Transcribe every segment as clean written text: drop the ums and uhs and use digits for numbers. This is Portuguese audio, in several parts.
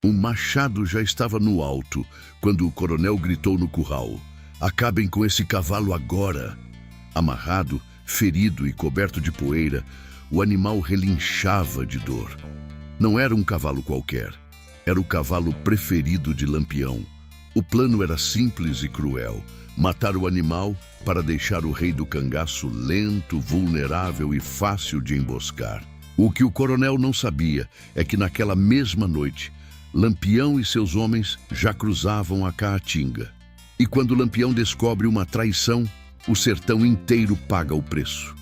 Um machado já estava no alto quando o coronel gritou no curral: "Acabem com esse cavalo agora!" Amarrado, ferido e coberto de poeira, o animal relinchava de dor. Não era um cavalo qualquer. Era o cavalo preferido de Lampião. O plano era simples e cruel: matar o animal para deixar o rei do cangaço lento, vulnerável e fácil de emboscar. O que o coronel não sabia é que naquela mesma noite, Lampião e seus homens já cruzavam a Caatinga. E quando Lampião descobre uma traição, o sertão inteiro paga o preço.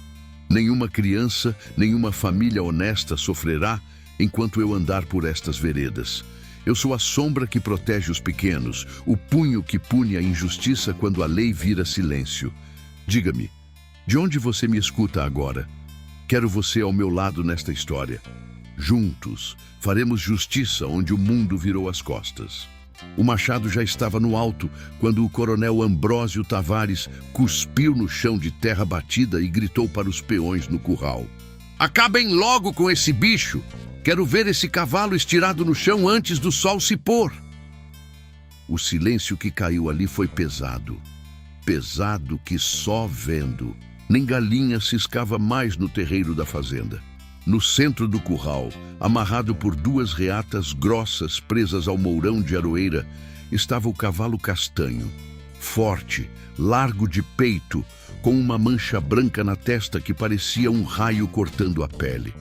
Nenhuma criança, nenhuma família honesta sofrerá enquanto eu andar por estas veredas. Eu sou a sombra que protege os pequenos, o punho que pune a injustiça quando a lei vira silêncio. Diga-me, de onde você me escuta agora? Quero você ao meu lado nesta história. Juntos, faremos justiça onde o mundo virou as costas. O machado já estava no alto quando o coronel Ambrósio Tavares cuspiu no chão de terra batida e gritou para os peões no curral: "Acabem logo com esse bicho! Quero ver esse cavalo estirado no chão antes do sol se pôr!" O silêncio que caiu ali foi pesado. Pesado que só vendo. Nem galinha ciscava mais no terreiro da fazenda. No centro do curral, amarrado por duas reatas grossas presas ao mourão de aroeira, estava o cavalo castanho, forte, largo de peito, com uma mancha branca na testa que parecia um raio cortando a pele.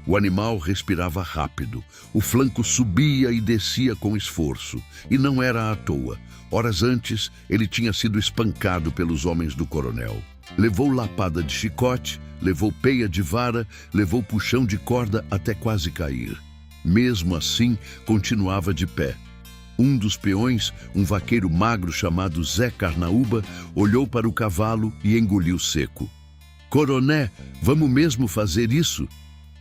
O animal respirava rápido, o flanco subia e descia com esforço, e não era à toa. Horas antes, ele tinha sido espancado pelos homens do coronel. Levou lapada de chicote, levou peia de vara, levou puxão de corda até quase cair. Mesmo assim, continuava de pé. Um dos peões, um vaqueiro magro chamado Zé Carnaúba, olhou para o cavalo e engoliu seco. "Coroné, vamos mesmo fazer isso?"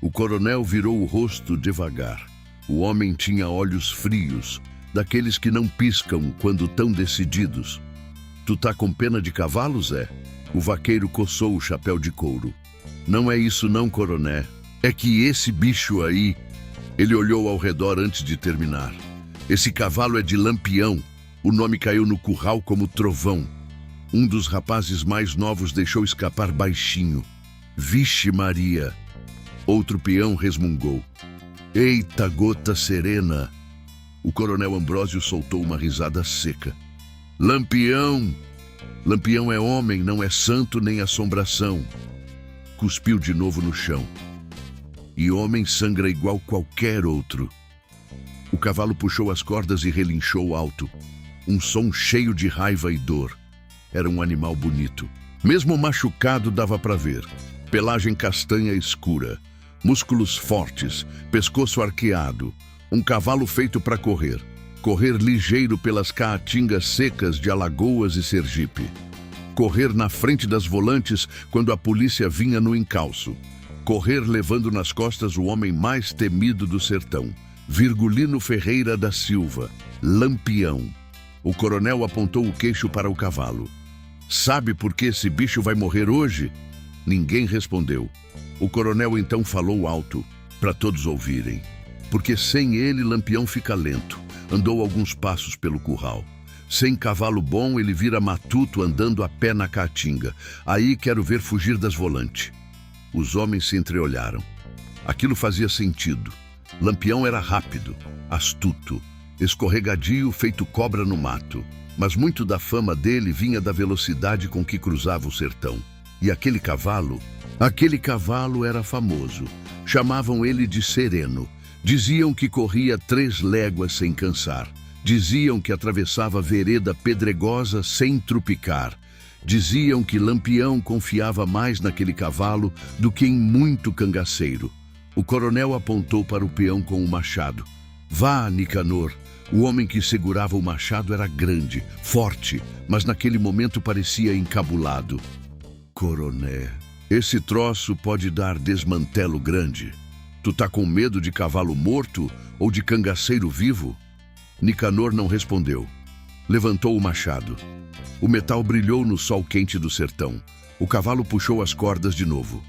O coronel virou o rosto devagar. O homem tinha olhos frios, daqueles que não piscam quando tão decididos. "Tu tá com pena de cavalo, Zé?" O vaqueiro coçou o chapéu de couro. "Não é isso não, coroné. É que esse bicho aí..." Ele olhou ao redor antes de terminar. "Esse cavalo é de Lampião." O nome caiu no curral como trovão. Um dos rapazes mais novos deixou escapar baixinho: "Vixe Maria!" Outro peão resmungou: "Eita gota serena!" O coronel Ambrósio soltou uma risada seca. "Lampião! Lampião é homem, não é santo nem assombração." Cuspiu de novo no chão. "E homem sangra igual qualquer outro." O cavalo puxou as cordas e relinchou alto. Um som cheio de raiva e dor. Era um animal bonito. Mesmo machucado dava para ver. Pelagem castanha escura, músculos fortes, pescoço arqueado. Um cavalo feito para correr. Correr ligeiro pelas caatingas secas de Alagoas e Sergipe. Correr na frente das volantes quando a polícia vinha no encalço. Correr levando nas costas o homem mais temido do sertão, Virgulino Ferreira da Silva, Lampião. O coronel apontou o queixo para o cavalo. "Sabe por que esse bicho vai morrer hoje?" Ninguém respondeu. O coronel então falou alto, para todos ouvirem. "Porque sem ele Lampião fica lento." Andou alguns passos pelo curral. Sem cavalo bom, ele vira matuto andando a pé na caatinga. Aí quero ver fugir das volantes. Os homens se entreolharam. Aquilo fazia sentido. Lampião era rápido, astuto, escorregadio feito cobra no mato. Mas muito da fama dele vinha da velocidade com que cruzava o sertão. E aquele cavalo era famoso. Chamavam ele de Sereno. Diziam que corria 3 léguas sem cansar. Diziam que atravessava vereda pedregosa sem trupicar. Diziam que Lampião confiava mais naquele cavalo do que em muito cangaceiro. O coronel apontou para o peão com o machado. "Vá, Nicanor." O homem que segurava o machado era grande, forte, mas naquele momento parecia encabulado. "Coroné, esse troço pode dar desmantelo grande. Tu tá com medo de cavalo morto ou de cangaceiro vivo?" Nicanor não respondeu. Levantou o machado. O metal brilhou no sol quente do sertão. O cavalo puxou as cordas de novo.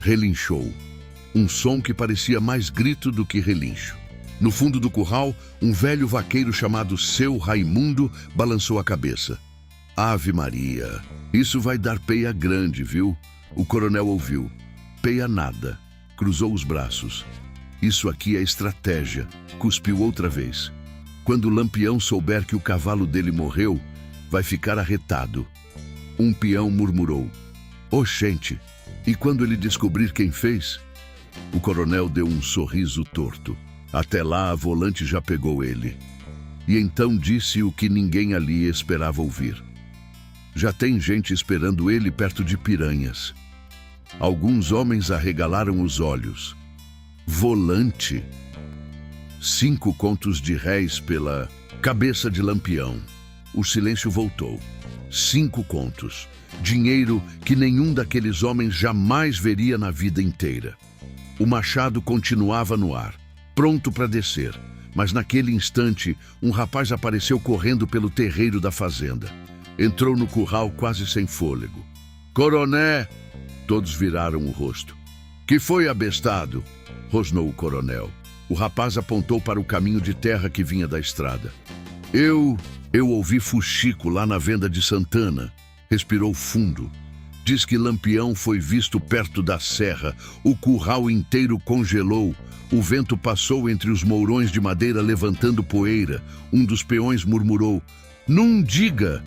Relinchou. Um som que parecia mais grito do que relincho. No fundo do curral, um velho vaqueiro chamado Seu Raimundo balançou a cabeça. Ave Maria, isso vai dar peia grande, viu? O coronel ouviu. Peia nada. Cruzou os braços. Isso aqui é estratégia. Cuspiu outra vez. Quando o Lampião souber que o cavalo dele morreu, vai ficar arretado. Um peão murmurou. Oxente, e quando ele descobrir quem fez? O coronel deu um sorriso torto. Até lá a volante já pegou ele. E então disse o que ninguém ali esperava ouvir. Já tem gente esperando ele perto de Piranhas. Alguns homens arregalaram os olhos. Volante. 5 contos de réis pela cabeça de Lampião. O silêncio voltou. 5 contos. Dinheiro que nenhum daqueles homens jamais veria na vida inteira. O machado continuava no ar, pronto para descer. Mas naquele instante, um rapaz apareceu correndo pelo terreiro da fazenda. Entrou no curral quase sem fôlego. Coroné! Todos viraram o rosto. Que foi, abestado? Rosnou o coronel. O rapaz apontou para o caminho de terra que vinha da estrada. Eu ouvi fuxico lá na venda de Santana. Respirou fundo. Diz que Lampião foi visto perto da serra. O curral inteiro congelou. O vento passou entre os mourões de madeira levantando poeira. Um dos peões murmurou. Não diga!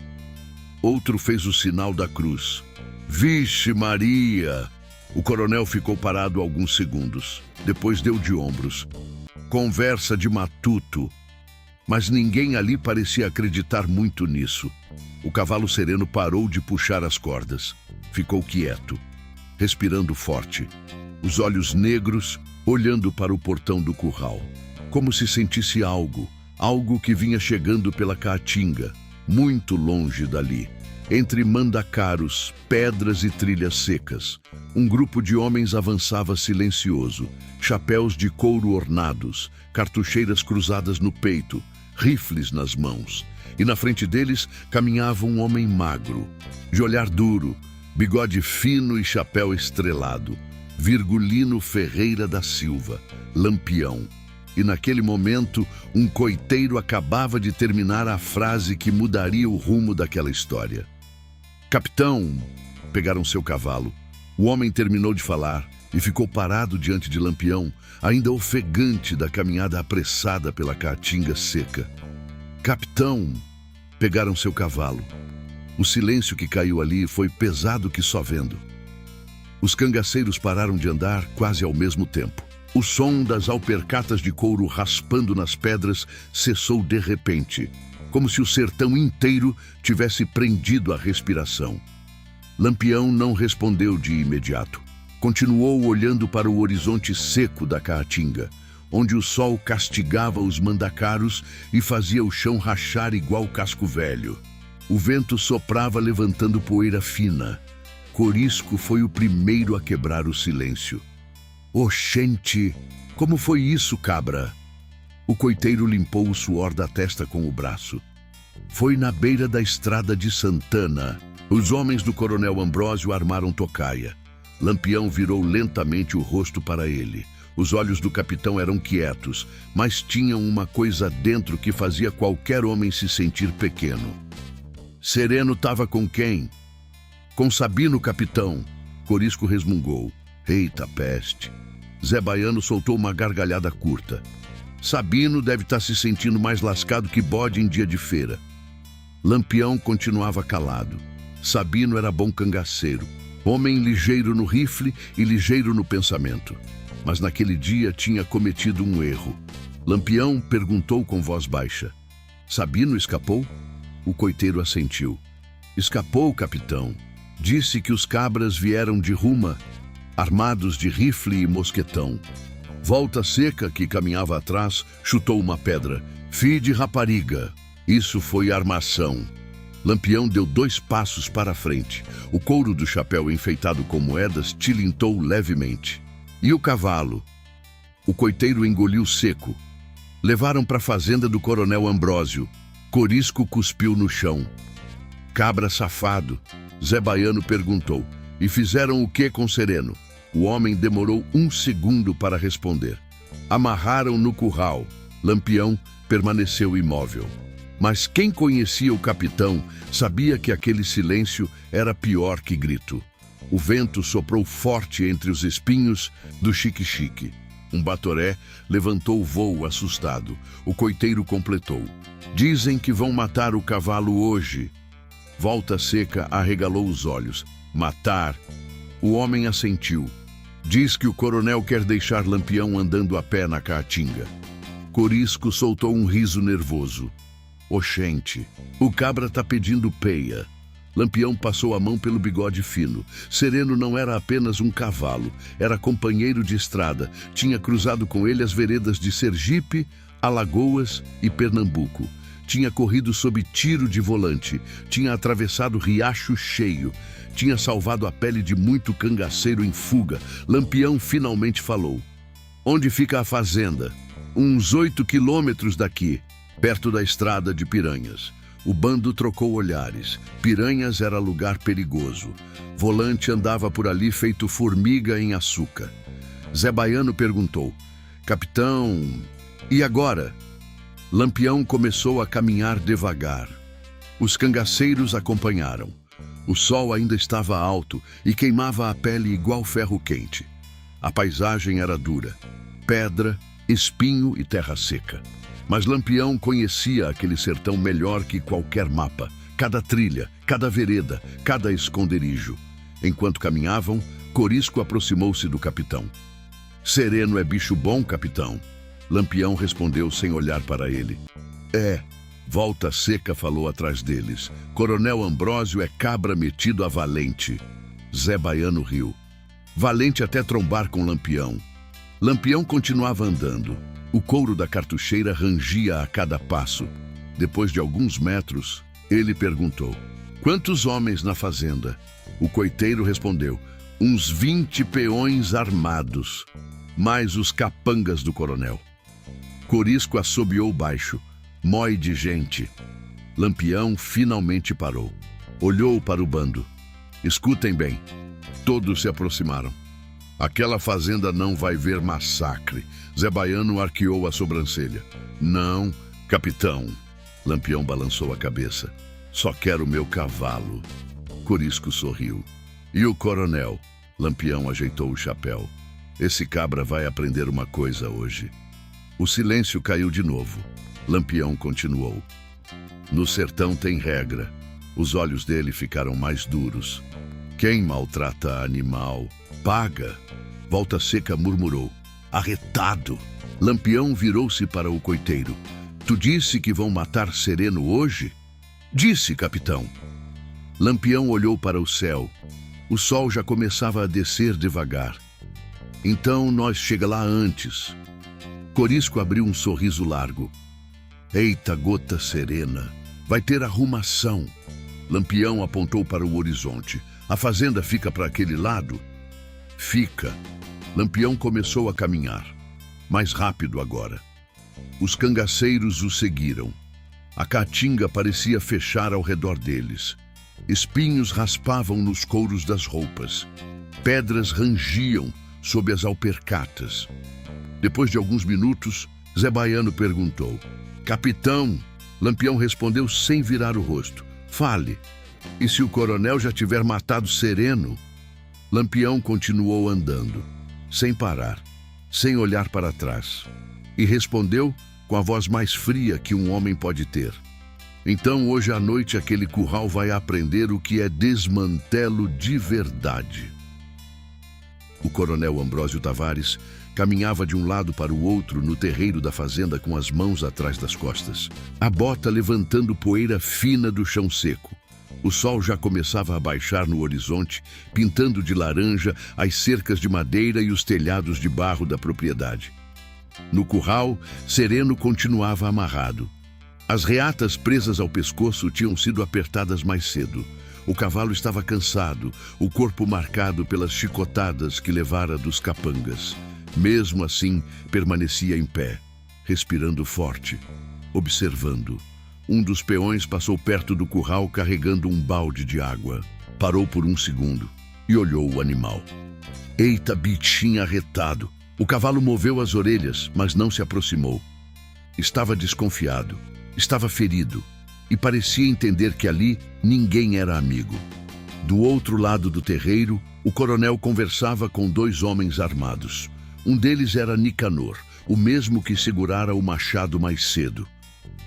Outro fez o sinal da cruz. Vixe Maria! O coronel ficou parado alguns segundos. Depois deu de ombros. Conversa de matuto. Mas ninguém ali parecia acreditar muito nisso. O cavalo sereno parou de puxar as cordas. Ficou quieto, respirando forte. Os olhos negros olhando para o portão do curral. Como se sentisse algo que vinha chegando pela caatinga, muito longe dali. Entre mandacaros, pedras e trilhas secas, um grupo de homens avançava silencioso, chapéus de couro ornados, cartucheiras cruzadas no peito, rifles nas mãos. E na frente deles caminhava um homem magro, de olhar duro, bigode fino e chapéu estrelado. Virgulino Ferreira da Silva, Lampião. E naquele momento, um coiteiro acabava de terminar a frase que mudaria o rumo daquela história. Capitão! Pegaram seu cavalo. O homem terminou de falar e ficou parado diante de Lampião, ainda ofegante da caminhada apressada pela caatinga seca. Capitão! Pegaram seu cavalo. O silêncio que caiu ali foi pesado que só vendo. Os cangaceiros pararam de andar quase ao mesmo tempo. O som das alpercatas de couro raspando nas pedras cessou de repente, como se o sertão inteiro tivesse prendido a respiração. Lampião não respondeu de imediato. Continuou olhando para o horizonte seco da caatinga, onde o sol castigava os mandacaros e fazia o chão rachar igual casco velho. O vento soprava levantando poeira fina. Corisco foi o primeiro a quebrar o silêncio. Oxente, como foi isso, cabra? O coiteiro limpou o suor da testa com o braço. Foi na beira da estrada de Santana. Os homens do coronel Ambrósio armaram tocaia. Lampião virou lentamente o rosto para ele. Os olhos do capitão eram quietos, mas tinham uma coisa dentro que fazia qualquer homem se sentir pequeno. Sereno estava com quem? Com Sabino, capitão. Corisco resmungou. Eita peste. Zé Baiano soltou uma gargalhada curta. Sabino deve estar se sentindo mais lascado que bode em dia de feira. Lampião continuava calado. Sabino era bom cangaceiro. Homem ligeiro no rifle e ligeiro no pensamento. Mas naquele dia tinha cometido um erro. Lampião perguntou com voz baixa. Sabino escapou? O coiteiro assentiu. Escapou, capitão. Disse que os cabras vieram de Ruma, armados de rifle e mosquetão. Volta Seca, que caminhava atrás, chutou uma pedra. Fi de rapariga. Isso foi armação. Lampião deu 2 passos para a frente. O couro do chapéu enfeitado com moedas tilintou levemente. E o cavalo? O coiteiro engoliu seco. Levaram para a fazenda do coronel Ambrósio. Corisco cuspiu no chão. Cabra safado. Zé Baiano perguntou. E fizeram o que com Sereno? O homem demorou 1 segundo para responder. Amarraram no curral. Lampião permaneceu imóvel. Mas quem conhecia o capitão sabia que aquele silêncio era pior que grito. O vento soprou forte entre os espinhos do xique-xique. Um batoré levantou o voo assustado. O coiteiro completou: "Dizem que vão matar o cavalo hoje." Volta Seca arregalou os olhos. "Matar?" O homem assentiu. "Diz que o coronel quer deixar Lampião andando a pé na caatinga." Corisco soltou um riso nervoso. "Oxente, o cabra tá pedindo peia." Lampião passou a mão pelo bigode fino. Sereno não era apenas um cavalo, era companheiro de estrada. Tinha cruzado com ele as veredas de Sergipe, Alagoas e Pernambuco. Tinha corrido sob tiro de volante, tinha atravessado Riacho Cheio, tinha salvado a pele de muito cangaceiro em fuga. Lampião finalmente falou: "Onde fica a fazenda?" "Uns 8 quilômetros daqui, perto da estrada de Piranhas." O bando trocou olhares. Piranhas era lugar perigoso. Volante andava por ali feito formiga em açúcar. Zé Baiano perguntou: "Capitão, e agora?" Lampião começou a caminhar devagar. Os cangaceiros acompanharam. O sol ainda estava alto e queimava a pele igual ferro quente. A paisagem era dura: pedra, espinho e terra seca. Mas Lampião conhecia aquele sertão melhor que qualquer mapa. Cada trilha, cada vereda, cada esconderijo. Enquanto caminhavam, Corisco aproximou-se do capitão. "Sereno é bicho bom, capitão." Lampião respondeu sem olhar para ele. "É." Volta Seca falou atrás deles. "Coronel Ambrósio é cabra metido a valente." Zé Baiano riu. "Valente até trombar com Lampião." Lampião continuava andando. O couro da cartucheira rangia a cada passo. Depois de alguns metros, ele perguntou: "Quantos homens na fazenda?" O coiteiro respondeu: "Uns 20 peões armados, mais os capangas do coronel." Corisco assobiou baixo: "Mói de gente." Lampião finalmente parou. Olhou para o bando. "Escutem bem." Todos se aproximaram. "Aquela fazenda não vai ver massacre." Zé Baiano arqueou a sobrancelha. "Não, capitão." Lampião balançou a cabeça. "Só quero meu cavalo." Corisco sorriu. "E o coronel?" Lampião ajeitou o chapéu. "Esse cabra vai aprender uma coisa hoje." O silêncio caiu de novo. Lampião continuou: "No sertão tem regra." Os olhos dele ficaram mais duros. "Quem maltrata animal, paga." Volta Seca murmurou: "Arretado." Lampião virou-se para o coiteiro. "Tu disse que vão matar Sereno hoje?" "Disse, capitão." Lampião olhou para o céu. O sol já começava a descer devagar. "Então nós chega lá antes." Corisco abriu um sorriso largo. "Eita, gota serena, vai ter arrumação." Lampião apontou para o horizonte. "A fazenda fica para aquele lado?" "Fica." Lampião começou a caminhar. Mais rápido agora. Os cangaceiros o seguiram. A caatinga parecia fechar ao redor deles. Espinhos raspavam nos couros das roupas. Pedras rangiam sob as alpercatas. Depois de alguns minutos, Zé Baiano perguntou: "Capitão?" Lampião respondeu sem virar o rosto: "Fale." "E se o coronel já tiver matado Sereno?" Lampião continuou andando, sem parar, sem olhar para trás, e respondeu com a voz mais fria que um homem pode ter: "Então hoje à noite aquele curral vai aprender o que é desmantelo de verdade." O coronel Ambrósio Tavares caminhava de um lado para o outro no terreiro da fazenda com as mãos atrás das costas, a bota levantando poeira fina do chão seco. O sol já começava a baixar no horizonte, pintando de laranja as cercas de madeira e os telhados de barro da propriedade. No curral, Sereno continuava amarrado. As reatas presas ao pescoço tinham sido apertadas mais cedo. O cavalo estava cansado, o corpo marcado pelas chicotadas que levara dos capangas. Mesmo assim, permanecia em pé, respirando forte, observando. Um dos peões passou perto do curral carregando um balde de água. Parou por um segundo e olhou o animal. "Eita, bichinho arretado!" O cavalo moveu as orelhas, mas não se aproximou. Estava desconfiado, estava ferido e parecia entender que ali ninguém era amigo. Do outro lado do terreiro, o coronel conversava com dois homens armados. Um deles era Nicanor, o mesmo que segurara o machado mais cedo.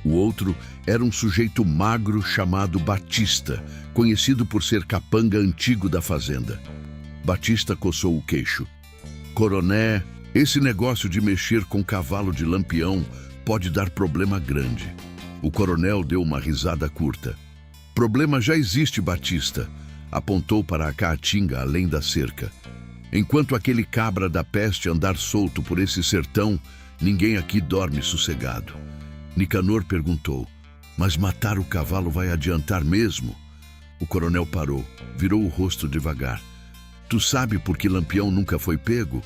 O outro era um sujeito magro chamado Batista, conhecido por ser capanga antigo da fazenda. Batista coçou o queixo. Coroné, esse negócio de mexer com cavalo de Lampião pode dar problema grande. O coronel deu uma risada curta. Problema já existe, Batista. Apontou para a caatinga além da cerca. Enquanto aquele cabra da peste andar solto por esse sertão, ninguém aqui dorme sossegado. Nicanor perguntou, mas matar o cavalo vai adiantar mesmo? O coronel parou, virou o rosto devagar. Tu sabe por que Lampião nunca foi pego?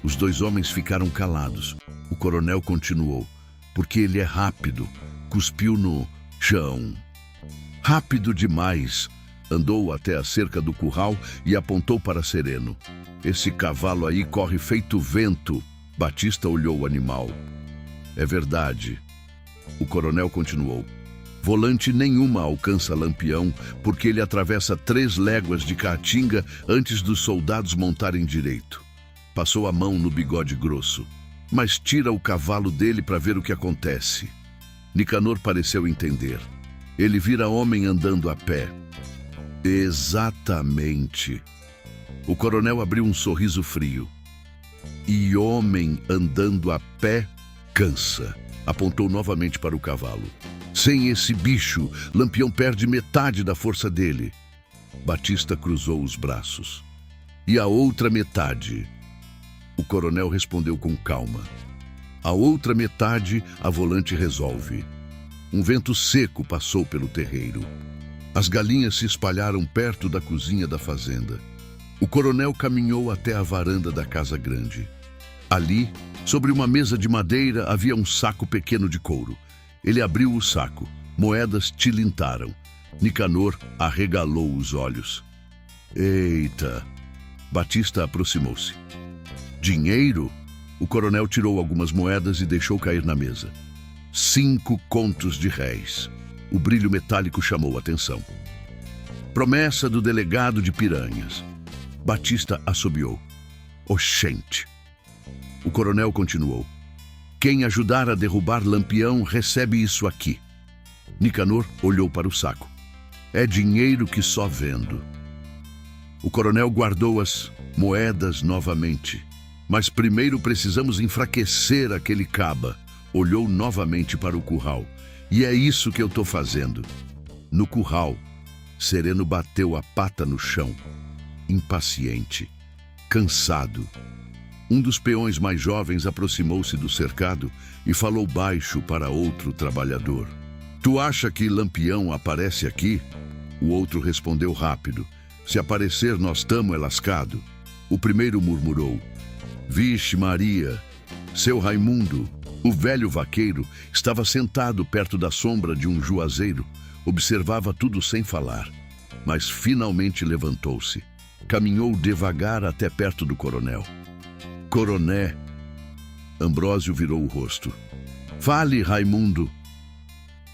Os dois homens ficaram calados. O coronel continuou, porque ele é rápido. Cuspiu no chão. Rápido demais. Andou até a cerca do curral e apontou para Sereno. Esse cavalo aí corre feito vento. Batista olhou o animal. É verdade. O coronel continuou. Volante nenhuma alcança Lampião, porque ele atravessa 3 léguas de caatinga antes dos soldados montarem direito. Passou a mão no bigode grosso. Mas tira o cavalo dele para ver o que acontece. Nicanor pareceu entender. Ele vira homem andando a pé. Exatamente. O coronel abriu um sorriso frio. E homem andando a pé cansa. Apontou novamente para o cavalo. Sem esse bicho, Lampião perde metade da força dele. Batista cruzou os braços. E a outra metade? O coronel respondeu com calma. A outra metade, a volante resolve. Um vento seco passou pelo terreiro. As galinhas se espalharam perto da cozinha da fazenda. O coronel caminhou até a varanda da casa grande. Ali, sobre uma mesa de madeira, havia um saco pequeno de couro. Ele abriu o saco. Moedas tilintaram. Nicanor arregalou os olhos. Eita! Batista aproximou-se. Dinheiro? O coronel tirou algumas moedas e deixou cair na mesa. 5 contos de réis. O brilho metálico chamou a atenção. Promessa do delegado de Piranhas. Batista assobiou. Oxente! O coronel continuou. Quem ajudar a derrubar Lampião recebe isso aqui. Nicanor olhou para o saco. É dinheiro que só vendo. O coronel guardou as moedas novamente. Mas primeiro precisamos enfraquecer aquele caba. Olhou novamente para o curral. E é isso que eu estou fazendo. No curral, Sereno bateu a pata no chão. Impaciente. Cansado. Um dos peões mais jovens aproximou-se do cercado e falou baixo para outro trabalhador. Tu acha que Lampião aparece aqui? O outro respondeu rápido. Se aparecer, nós tamo é lascado. O primeiro murmurou. Vixe Maria, seu Raimundo. O velho vaqueiro estava sentado perto da sombra de um juazeiro. Observava tudo sem falar. Mas finalmente levantou-se. Caminhou devagar até perto do coronel. Coroné. Ambrósio virou o rosto. Fale, Raimundo.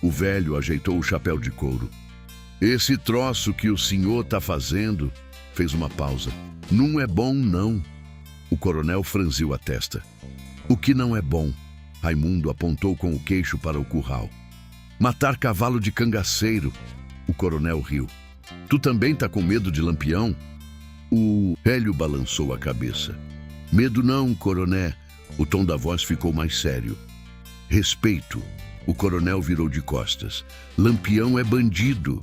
O velho ajeitou o chapéu de couro. Esse troço que o senhor tá fazendo, fez uma pausa. Não é bom, não. O coronel franziu a testa. O que não é bom? Raimundo apontou com o queixo para o curral. Matar cavalo de cangaceiro. O coronel riu. Tu também tá com medo de Lampião? O velho balançou a cabeça. Medo não, coroné. O tom da voz ficou mais sério. Respeito. O coronel virou de costas. Lampião é bandido.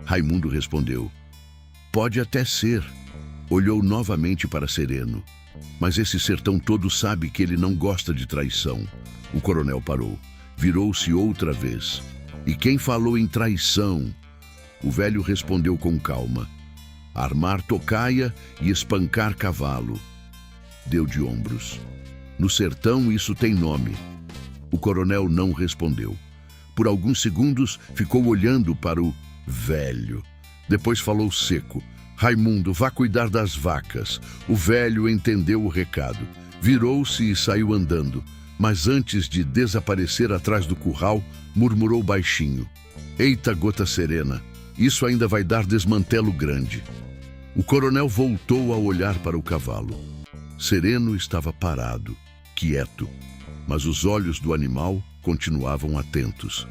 Raimundo respondeu. Pode até ser. Olhou novamente para Sereno. Mas esse sertão todo sabe que ele não gosta de traição. O coronel parou. Virou-se outra vez. E quem falou em traição? O velho respondeu com calma. Armar tocaia e espancar cavalo. Deu de ombros. No sertão isso tem nome. O coronel não respondeu. Por alguns segundos ficou olhando para o velho. Depois falou seco. Raimundo, vá cuidar das vacas. O velho entendeu o recado. Virou-se e saiu andando. mas antes de desaparecer atrás do curral, murmurou baixinho: "Eita, gota serena, isso ainda vai dar desmantelo grande." O coronel voltou a olhar para o cavalo. Sereno estava parado, quieto, mas os olhos do animal continuavam atentos,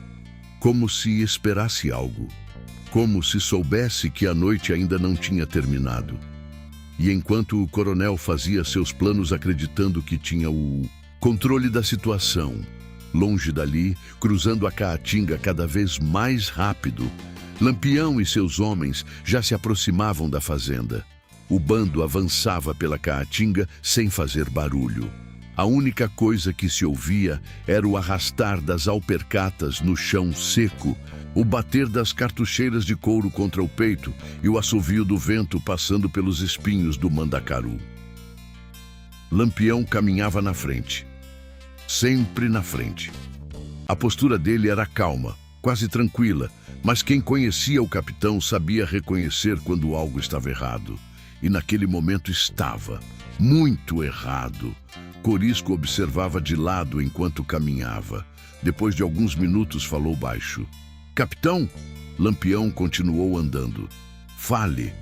como se esperasse algo, como se soubesse que a noite ainda não tinha terminado. E enquanto o coronel fazia seus planos acreditando que tinha o controle da situação, longe dali, cruzando a caatinga cada vez mais rápido, Lampião e seus homens já se aproximavam da fazenda. O bando avançava pela caatinga sem fazer barulho. A única coisa que se ouvia era o arrastar das alpercatas no chão seco, o bater das cartucheiras de couro contra o peito e o assovio do vento passando pelos espinhos do mandacaru. Lampião caminhava na frente, sempre na frente. A postura dele era calma, quase tranquila, mas quem conhecia o capitão sabia reconhecer quando algo estava errado. E naquele momento estava, muito errado. Corisco observava de lado enquanto caminhava. Depois de alguns minutos falou baixo: "Capitão?" Lampião continuou andando. "Fale."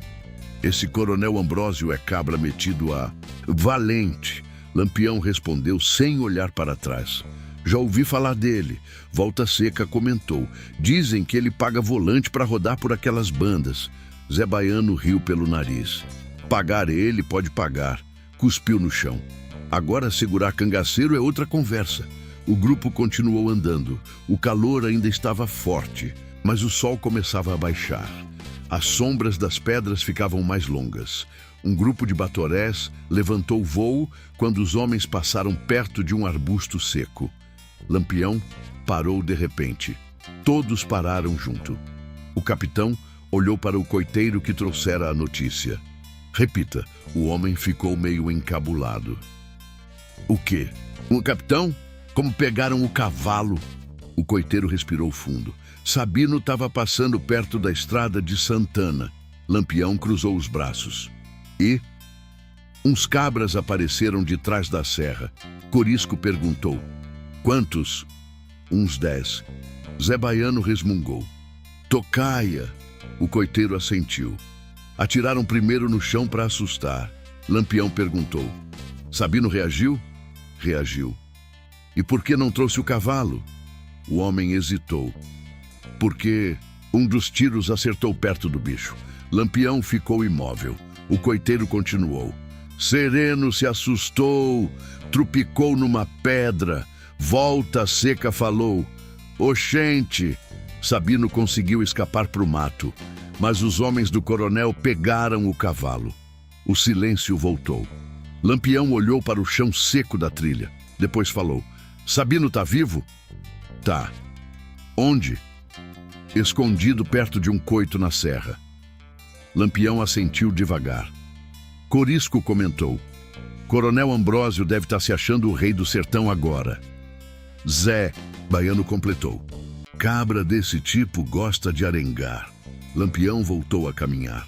"Esse coronel Ambrósio é cabra metido a valente." Lampião respondeu sem olhar para trás. "Já ouvi falar dele." Volta Seca comentou: "Dizem que ele paga volante para rodar por aquelas bandas." Zé Baiano riu pelo nariz. "Pagar ele pode pagar." Cuspiu no chão. "Agora segurar cangaceiro é outra conversa." O grupo continuou andando. O calor ainda estava forte, mas o sol começava a baixar. As sombras das pedras ficavam mais longas. Um grupo de batorés levantou voo quando os homens passaram perto de um arbusto seco. Lampião parou de repente. Todos pararam junto. O capitão olhou para o coiteiro que trouxera a notícia. "Repita." O homem ficou meio encabulado. "O quê? Um capitão? Como pegaram o cavalo?" O coiteiro respirou fundo. "Sabino estava passando perto da estrada de Santana." Lampião cruzou os braços. "E?" "Uns cabras apareceram de trás da serra." Corisco perguntou: "Quantos?" "Uns 10. Zé Baiano resmungou. "Tocaia." O coiteiro assentiu. "Atiraram primeiro no chão para assustar." Lampião perguntou: "Sabino reagiu?" "Reagiu." "E por que não trouxe o cavalo?" O homem hesitou. "Porque um dos tiros acertou perto do bicho." Lampião ficou imóvel. O coiteiro continuou: "Sereno se assustou, trupicou numa pedra." Volta Seca falou: "Oxente." Sabino conseguiu escapar para o mato, mas os homens do coronel pegaram o cavalo. O silêncio voltou. Lampião olhou para o chão seco da trilha. Depois falou: "Sabino tá vivo?" "Tá." "Onde?" "Escondido perto de um coito na serra." Lampião assentiu devagar. Corisco comentou: "Coronel Ambrósio deve estar se achando o rei do sertão agora." "Zé," Baiano completou. "Cabra desse tipo gosta de arengar." Lampião voltou a caminhar.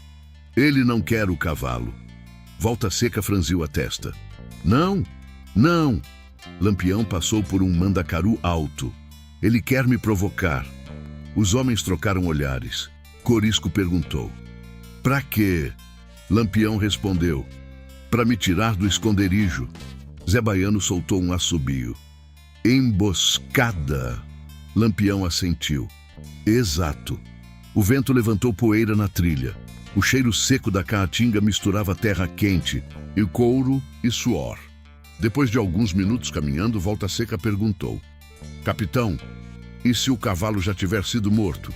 "Ele não quer o cavalo." Volta Seca franziu a testa. "Não, não." Lampião passou por um mandacaru alto. "Ele quer me provocar." Os homens trocaram olhares. Corisco perguntou: "Pra quê?" Lampião respondeu: "Pra me tirar do esconderijo." Zé Baiano soltou um assobio. "Emboscada." Lampião assentiu. "Exato." O vento levantou poeira na trilha. O cheiro seco da caatinga misturava terra quente, e couro e suor. Depois de alguns minutos caminhando, Volta Seca perguntou: "Capitão, e se o cavalo já tiver sido morto?"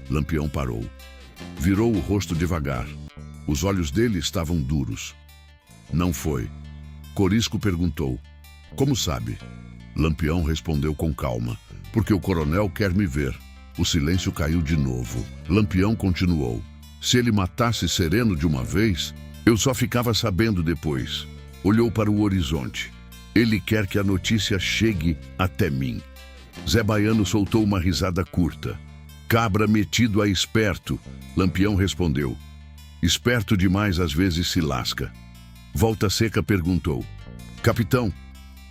Lampião parou. Virou o rosto devagar. Os olhos dele estavam duros. "Não foi." Corisco perguntou: "Como sabe?" Lampião respondeu com calma: "Porque o coronel quer me ver." O silêncio caiu de novo. Lampião continuou: "Se ele matasse Sereno de uma vez, eu só ficava sabendo depois." Olhou para o horizonte. "Ele quer que a notícia chegue até mim." Zé Baiano soltou uma risada curta. "Cabra metido a esperto." Lampião respondeu: "Esperto demais às vezes se lasca." Volta Seca perguntou: "Capitão,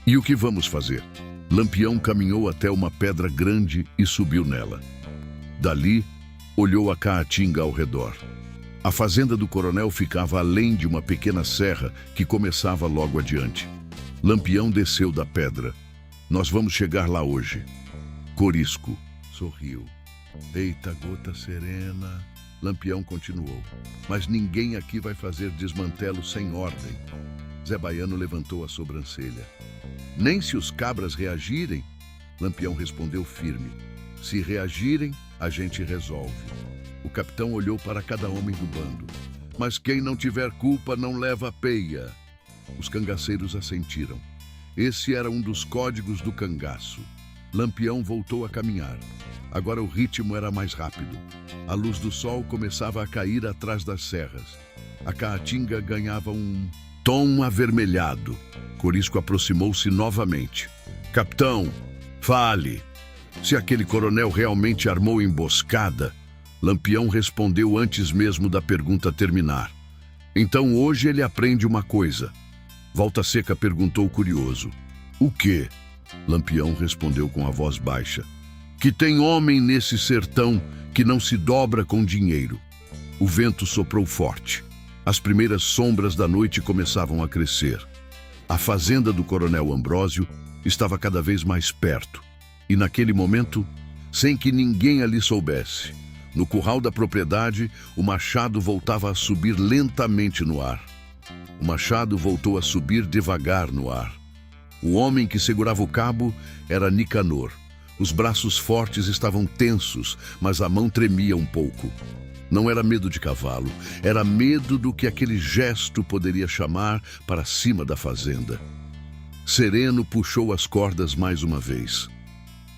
E o que vamos fazer? Lampião caminhou até uma pedra grande e subiu nela. Dali, olhou a caatinga ao redor. A fazenda do coronel ficava além de uma pequena serra que começava logo adiante. Lampião desceu da pedra. Nós vamos chegar lá hoje. Corisco sorriu. Eita, gota serena. Lampião continuou. Mas ninguém aqui vai fazer desmantelo sem ordem. Zé Baiano levantou a sobrancelha. Nem se os cabras reagirem? Lampião respondeu firme. Se reagirem, a gente resolve. O capitão olhou para cada homem do bando. Mas quem não tiver culpa não leva peia. Os cangaceiros assentiram. Esse era um dos códigos do cangaço. Lampião voltou a caminhar. Agora o ritmo era mais rápido. A luz do sol começava a cair atrás das serras. A caatinga ganhava um tom avermelhado. Corisco aproximou-se novamente. Capitão, fale. Se aquele coronel realmente armou emboscada, Lampião respondeu antes mesmo da pergunta terminar. Então hoje ele aprende uma coisa. Volta Seca perguntou curioso. O quê? Lampião respondeu com a voz baixa. Que tem homem nesse sertão que não se dobra com dinheiro. O vento soprou forte. As primeiras sombras da noite começavam a crescer. A fazenda do coronel Ambrósio estava cada vez mais perto. E naquele momento, sem que ninguém ali soubesse, no curral da propriedade, o machado voltava a subir lentamente no ar. O machado voltou a subir devagar no ar. O homem que segurava o cabo era Nicanor. Os braços fortes estavam tensos, mas a mão tremia um pouco. Não era medo de cavalo, era medo do que aquele gesto poderia chamar para cima da fazenda. Sereno puxou as cordas mais uma vez.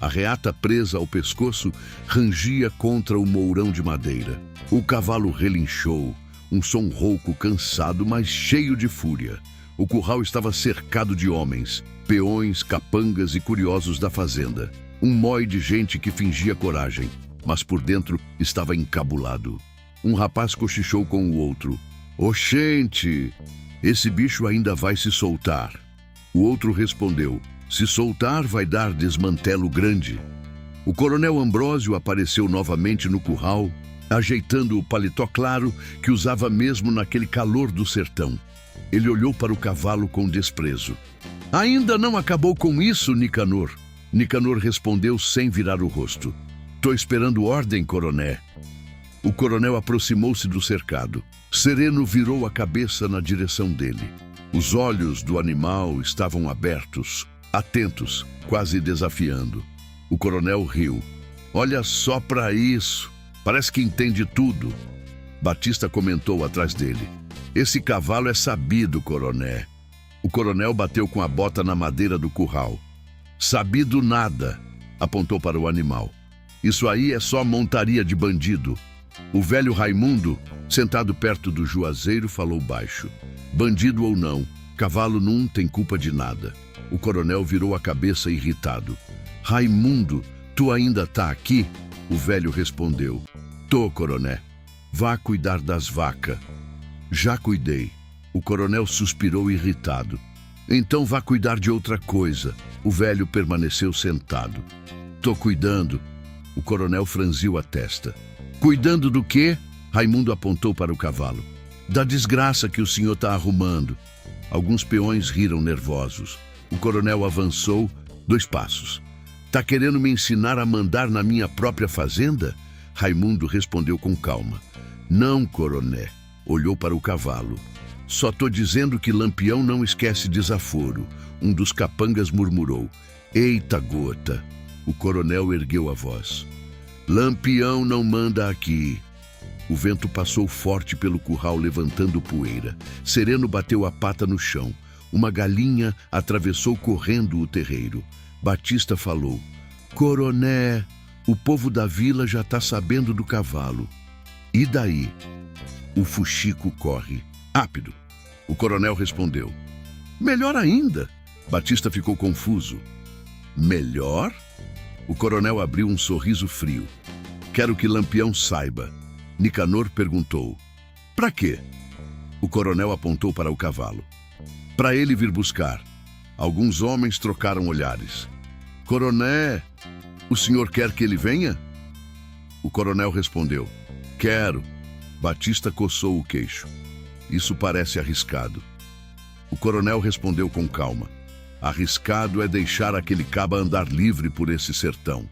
A reata presa ao pescoço rangia contra o mourão de madeira. O cavalo relinchou, um som rouco cansado, mas cheio de fúria. O curral estava cercado de homens, peões, capangas e curiosos da fazenda. Um mói de gente que fingia coragem, mas por dentro estava encabulado. Um rapaz cochichou com o outro. Oxente, esse bicho ainda vai se soltar. O outro respondeu. Se soltar, vai dar desmantelo grande. O coronel Ambrósio apareceu novamente no curral, ajeitando o paletó claro que usava mesmo naquele calor do sertão. Ele olhou para o cavalo com desprezo. Ainda não acabou com isso, Nicanor? Nicanor respondeu sem virar o rosto. Tô esperando ordem, coroné. O coronel aproximou-se do cercado. Sereno virou a cabeça na direção dele. Os olhos do animal estavam abertos, atentos, quase desafiando. O coronel riu. Olha só para isso. Parece que entende tudo. Batista comentou atrás dele. Esse cavalo é sabido, coroné. O coronel bateu com a bota na madeira do curral. Sabido nada, apontou para o animal. Isso aí é só montaria de bandido. O velho Raimundo, sentado perto do juazeiro, falou baixo. Bandido ou não, cavalo não tem culpa de nada. O coronel virou a cabeça irritado. Raimundo, tu ainda tá aqui? O velho respondeu. Tô, coroné. Vá cuidar das vacas. Já cuidei. O coronel suspirou irritado. Então vá cuidar de outra coisa. O velho permaneceu sentado. Tô cuidando. O coronel franziu a testa. Cuidando do quê? Raimundo apontou para o cavalo. Da desgraça que o senhor tá arrumando. Alguns peões riram nervosos. O coronel avançou 2 passos. Tá querendo me ensinar a mandar na minha própria fazenda? Raimundo respondeu com calma. Não, coroné. Olhou para o cavalo. Só tô dizendo que Lampião não esquece desaforo. Um dos capangas murmurou. Eita, gota. O coronel ergueu a voz. Lampião não manda aqui. O vento passou forte pelo curral, levantando poeira. Sereno bateu a pata no chão. Uma galinha atravessou correndo o terreiro. Batista falou. Coroné, o povo da vila já tá sabendo do cavalo. E daí? O fuxico corre. Rápido. O coronel respondeu. Melhor ainda. Batista ficou confuso. Melhor? O coronel abriu um sorriso frio. Quero que Lampião saiba. Nicanor perguntou. Pra quê? O coronel apontou para o cavalo. Para ele vir buscar. Alguns homens trocaram olhares. Coroné, o senhor quer que ele venha? O coronel respondeu: quero. Batista coçou o queixo. Isso parece arriscado. O coronel respondeu com calma: arriscado é deixar aquele caba andar livre por esse sertão.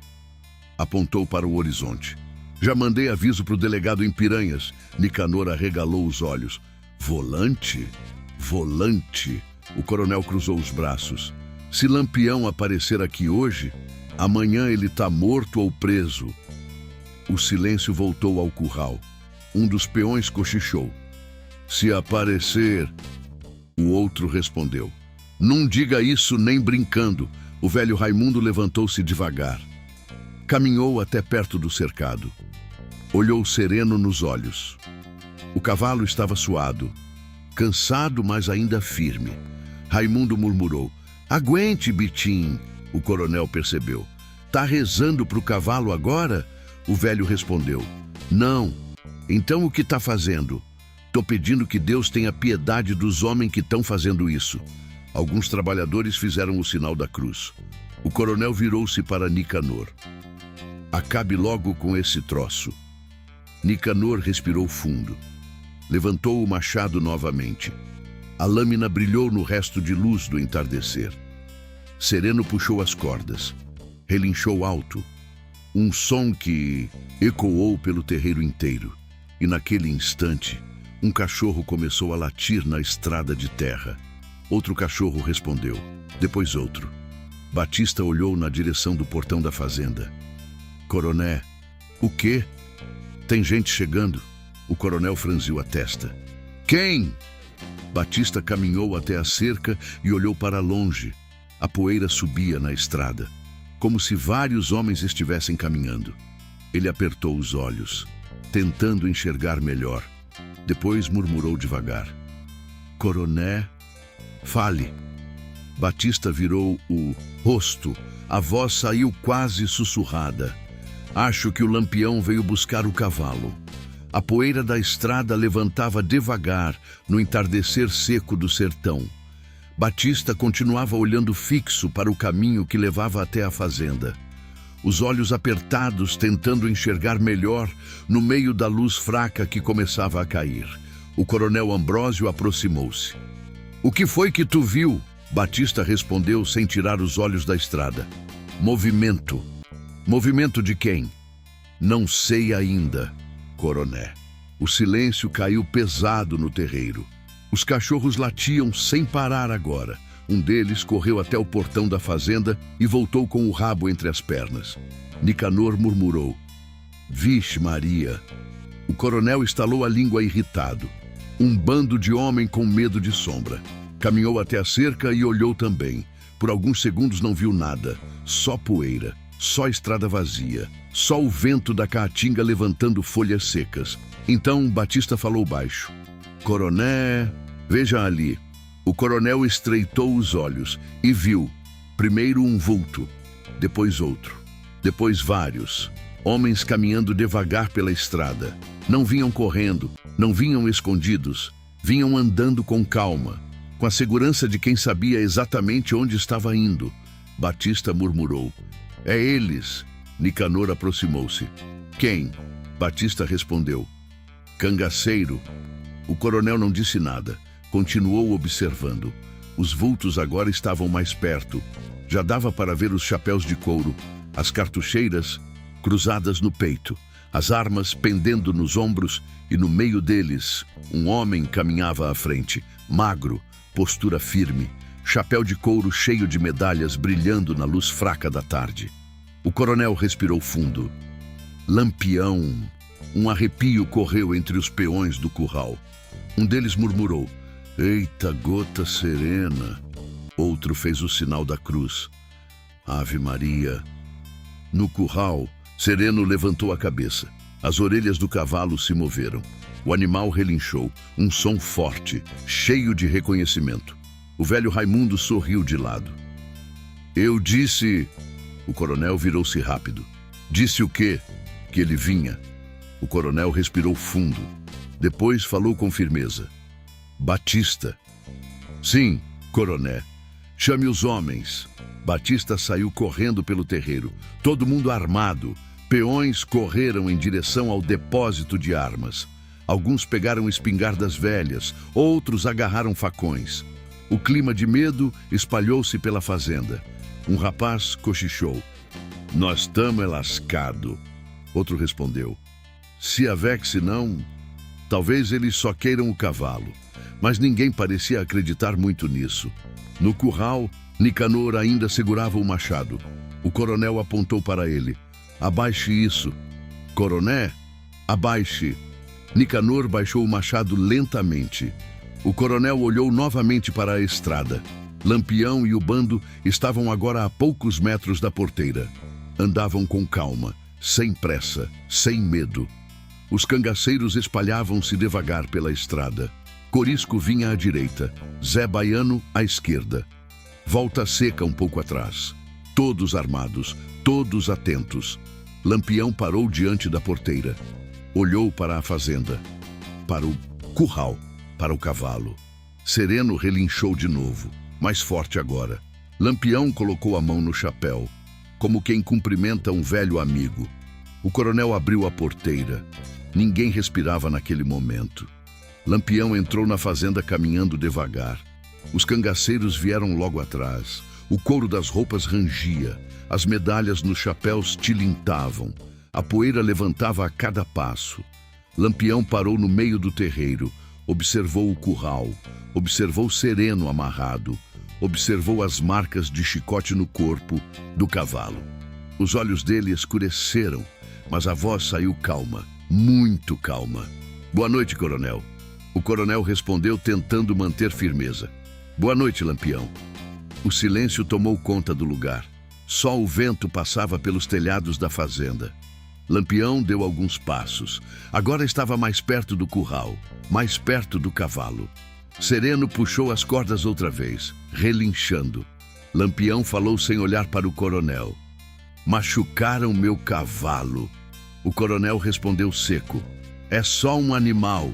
Apontou para o horizonte. Já mandei aviso para o delegado em Piranhas. Nicanor arregalou os olhos. Volante? Volante. O coronel cruzou os braços. Se Lampião aparecer aqui hoje, amanhã ele tá morto ou preso. O silêncio voltou ao curral. Um dos peões cochichou. Se aparecer... O outro respondeu. Não diga isso nem brincando. O velho Raimundo levantou-se devagar. Caminhou até perto do cercado. Olhou sereno nos olhos. O cavalo estava suado. Cansado, mas ainda firme. Raimundo murmurou. Aguente, Bitim. O coronel percebeu. Tá rezando pro cavalo agora? O velho respondeu. Não. Então o que tá fazendo? Tô pedindo que Deus tenha piedade dos homens que estão fazendo isso. Alguns trabalhadores fizeram o sinal da cruz. O coronel virou-se para Nicanor. Acabe logo com esse troço. Nicanor respirou fundo. Levantou o machado novamente. A lâmina brilhou no resto de luz do entardecer. Sereno puxou as cordas. Relinchou alto. Um som que ecoou pelo terreiro inteiro. E naquele instante, um cachorro começou a latir na estrada de terra. Outro cachorro respondeu. Depois outro. Batista olhou na direção do portão da fazenda. Coroné, o quê? Tem gente chegando. O coronel franziu a testa. Quem? Batista caminhou até a cerca e olhou para longe. A poeira subia na estrada, como se vários homens estivessem caminhando. Ele apertou os olhos, tentando enxergar melhor. Depois murmurou devagar. Coroné, fale. Batista virou o rosto. A voz saiu quase sussurrada. Acho que o Lampião veio buscar o cavalo. A poeira da estrada levantava devagar no entardecer seco do sertão. Batista continuava olhando fixo para o caminho que levava até a fazenda. Os olhos apertados, tentando enxergar melhor no meio da luz fraca que começava a cair. O coronel Ambrósio aproximou-se. O que foi que tu viu? Batista respondeu sem tirar os olhos da estrada. Movimento. Movimento de quem? Não sei ainda, coroné. O silêncio caiu pesado no terreiro. Os cachorros latiam sem parar agora. Um deles correu até o portão da fazenda e voltou com o rabo entre as pernas. Nicanor murmurou. Vixe Maria. O coronel estalou a língua irritado. Um bando de homem com medo de sombra. Caminhou até a cerca e olhou também. Por alguns segundos não viu nada. Só poeira. Só estrada vazia. Só o vento da caatinga levantando folhas secas. Então Batista falou baixo. Coroné, veja ali. O coronel estreitou os olhos e viu, primeiro um vulto, depois outro, depois vários. Homens caminhando devagar pela estrada. Não vinham correndo, não vinham escondidos. Vinham andando com calma, com a segurança de quem sabia exatamente onde estava indo. Batista murmurou. É eles. Nicanor aproximou-se. Quem? Batista respondeu. Cangaceiro. O coronel não disse nada. Continuou observando. Os vultos agora estavam mais perto. Já dava para ver os chapéus de couro, as cartucheiras cruzadas no peito, as armas pendendo nos ombros e no meio deles um homem caminhava à frente, magro, postura firme, chapéu de couro cheio de medalhas brilhando na luz fraca da tarde. O coronel respirou fundo. Lampião. Um arrepio correu entre os peões do curral. Um deles murmurou. Eita, gota serena. Outro fez o sinal da cruz. Ave Maria. No curral, Sereno levantou a cabeça. As orelhas do cavalo se moveram. O animal relinchou, um som forte, cheio de reconhecimento. O velho Raimundo sorriu de lado. Eu disse... O coronel virou-se rápido. Disse o quê? Que ele vinha. O coronel respirou fundo. Depois falou com firmeza. Batista. Sim, coroné. Chame os homens. Batista saiu correndo pelo terreiro, todo mundo armado. Peões correram em direção ao depósito de armas. Alguns pegaram espingardas velhas, outros agarraram facões. O clima de medo espalhou-se pela fazenda. Um rapaz cochichou. Nós tamo é lascado. Outro respondeu. Se a Vex não, talvez eles só queiram o cavalo. Mas ninguém parecia acreditar muito nisso. No curral, Nicanor ainda segurava o machado. O coronel apontou para ele. Abaixe isso. Coroné, abaixe. Nicanor baixou o machado lentamente. O coronel olhou novamente para a estrada. Lampião e o bando estavam agora a poucos metros da porteira. Andavam com calma, sem pressa, sem medo. Os cangaceiros espalhavam-se devagar pela estrada. Corisco vinha à direita, Zé Baiano à esquerda. Volta Seca um pouco atrás. Todos armados, todos atentos. Lampião parou diante da porteira. Olhou para a fazenda, para o curral, para o cavalo. Sereno relinchou de novo, mais forte agora. Lampião colocou a mão no chapéu, como quem cumprimenta um velho amigo. O coronel abriu a porteira. Ninguém respirava naquele momento. Lampião entrou na fazenda caminhando devagar. Os cangaceiros vieram logo atrás. O couro das roupas rangia. As medalhas nos chapéus tilintavam. A poeira levantava a cada passo. Lampião parou no meio do terreiro. Observou o curral. Observou Sereno amarrado. Observou as marcas de chicote no corpo do cavalo. Os olhos dele escureceram, mas a voz saiu calma, muito calma. Boa noite, coronel. O coronel respondeu tentando manter firmeza. Boa noite, Lampião. O silêncio tomou conta do lugar. Só o vento passava pelos telhados da fazenda. Lampião deu alguns passos. Agora estava mais perto do curral, mais perto do cavalo. Sereno puxou as cordas outra vez, relinchando. Lampião falou sem olhar para o coronel. Machucaram meu cavalo. O coronel respondeu seco. É só um animal.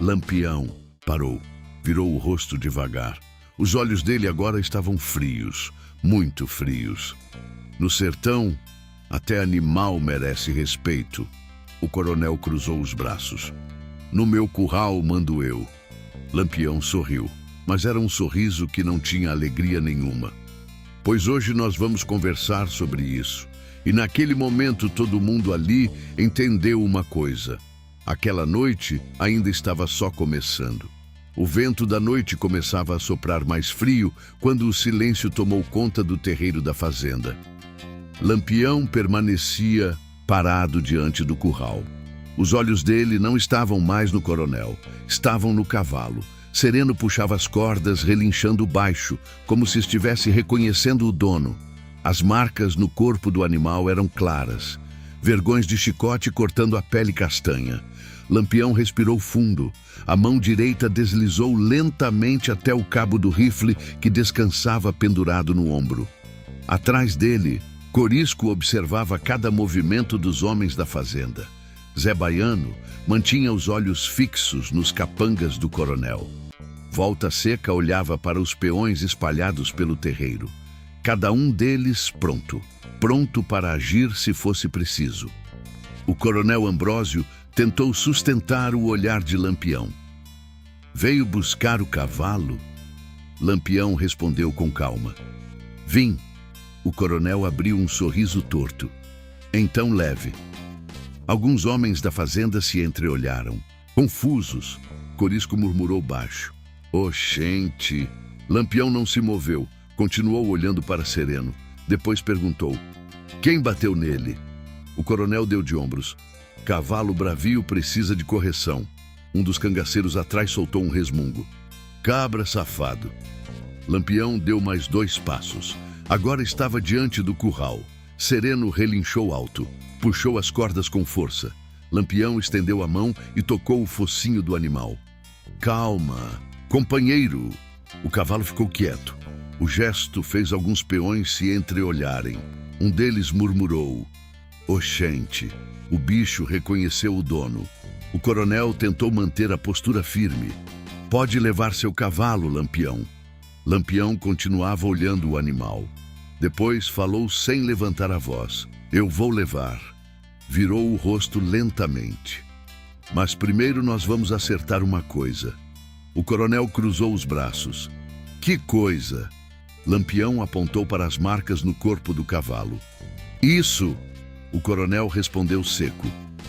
Lampião parou, virou o rosto devagar. Os olhos dele agora estavam frios, muito frios. No sertão, até animal merece respeito. O coronel cruzou os braços. No meu curral mando eu. Lampião sorriu, mas era um sorriso que não tinha alegria nenhuma. Pois hoje nós vamos conversar sobre isso. E naquele momento todo mundo ali entendeu uma coisa. Aquela noite ainda estava só começando. O vento da noite começava a soprar mais frio quando o silêncio tomou conta do terreiro da fazenda. Lampião permanecia parado diante do curral. Os olhos dele não estavam mais no coronel, estavam no cavalo. Sereno puxava as cordas, relinchando baixo, como se estivesse reconhecendo o dono. As marcas no corpo do animal eram claras, vergões de chicote cortando a pele castanha. Lampião respirou fundo. A mão direita deslizou lentamente até o cabo do rifle que descansava pendurado no ombro. Atrás dele, Corisco observava cada movimento dos homens da fazenda. Zé Baiano mantinha os olhos fixos nos capangas do coronel. Volta Seca olhava para os peões espalhados pelo terreiro. Cada um deles pronto para agir se fosse preciso. O coronel Ambrósio tentou sustentar o olhar de Lampião. Veio buscar o cavalo? Lampião respondeu com calma. Vim. O coronel abriu um sorriso torto. Então leve. Alguns homens da fazenda se entreolharam. Confusos, Corisco murmurou baixo. Oxente! Lampião não se moveu, continuou olhando para Sereno. Depois perguntou. Quem bateu nele? O coronel deu de ombros. Cavalo bravio precisa de correção. Um dos cangaceiros atrás soltou um resmungo. Cabra safado. Lampião deu mais 2 passos. Agora estava diante do curral. Sereno relinchou alto. Puxou as cordas com força. Lampião estendeu a mão e tocou o focinho do animal. Calma, companheiro. O cavalo ficou quieto. O gesto fez alguns peões se entreolharem. Um deles murmurou. Oxente. O bicho reconheceu o dono. O coronel tentou manter a postura firme. Pode levar seu cavalo, Lampião. Lampião continuava olhando o animal. Depois falou sem levantar a voz. Eu vou levar. Virou o rosto lentamente. Mas primeiro nós vamos acertar uma coisa. O coronel cruzou os braços. Que coisa? Lampião apontou para as marcas no corpo do cavalo. Isso! O coronel respondeu seco.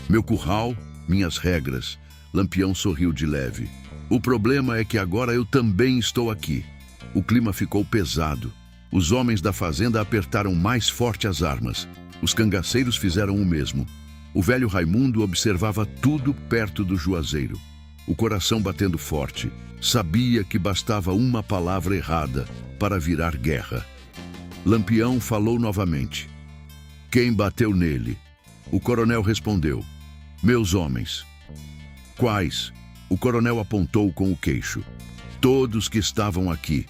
Meu curral, minhas regras. Lampião sorriu de leve. O problema é que agora eu também estou aqui. O clima ficou pesado. Os homens da fazenda apertaram mais forte as armas. Os cangaceiros fizeram o mesmo. O velho Raimundo observava tudo perto do juazeiro. O coração batendo forte. Sabia que bastava uma palavra errada para virar guerra. Lampião falou novamente. Quem bateu nele? O coronel respondeu. Meus homens. Quais? O coronel apontou com o queixo. Todos que estavam aqui.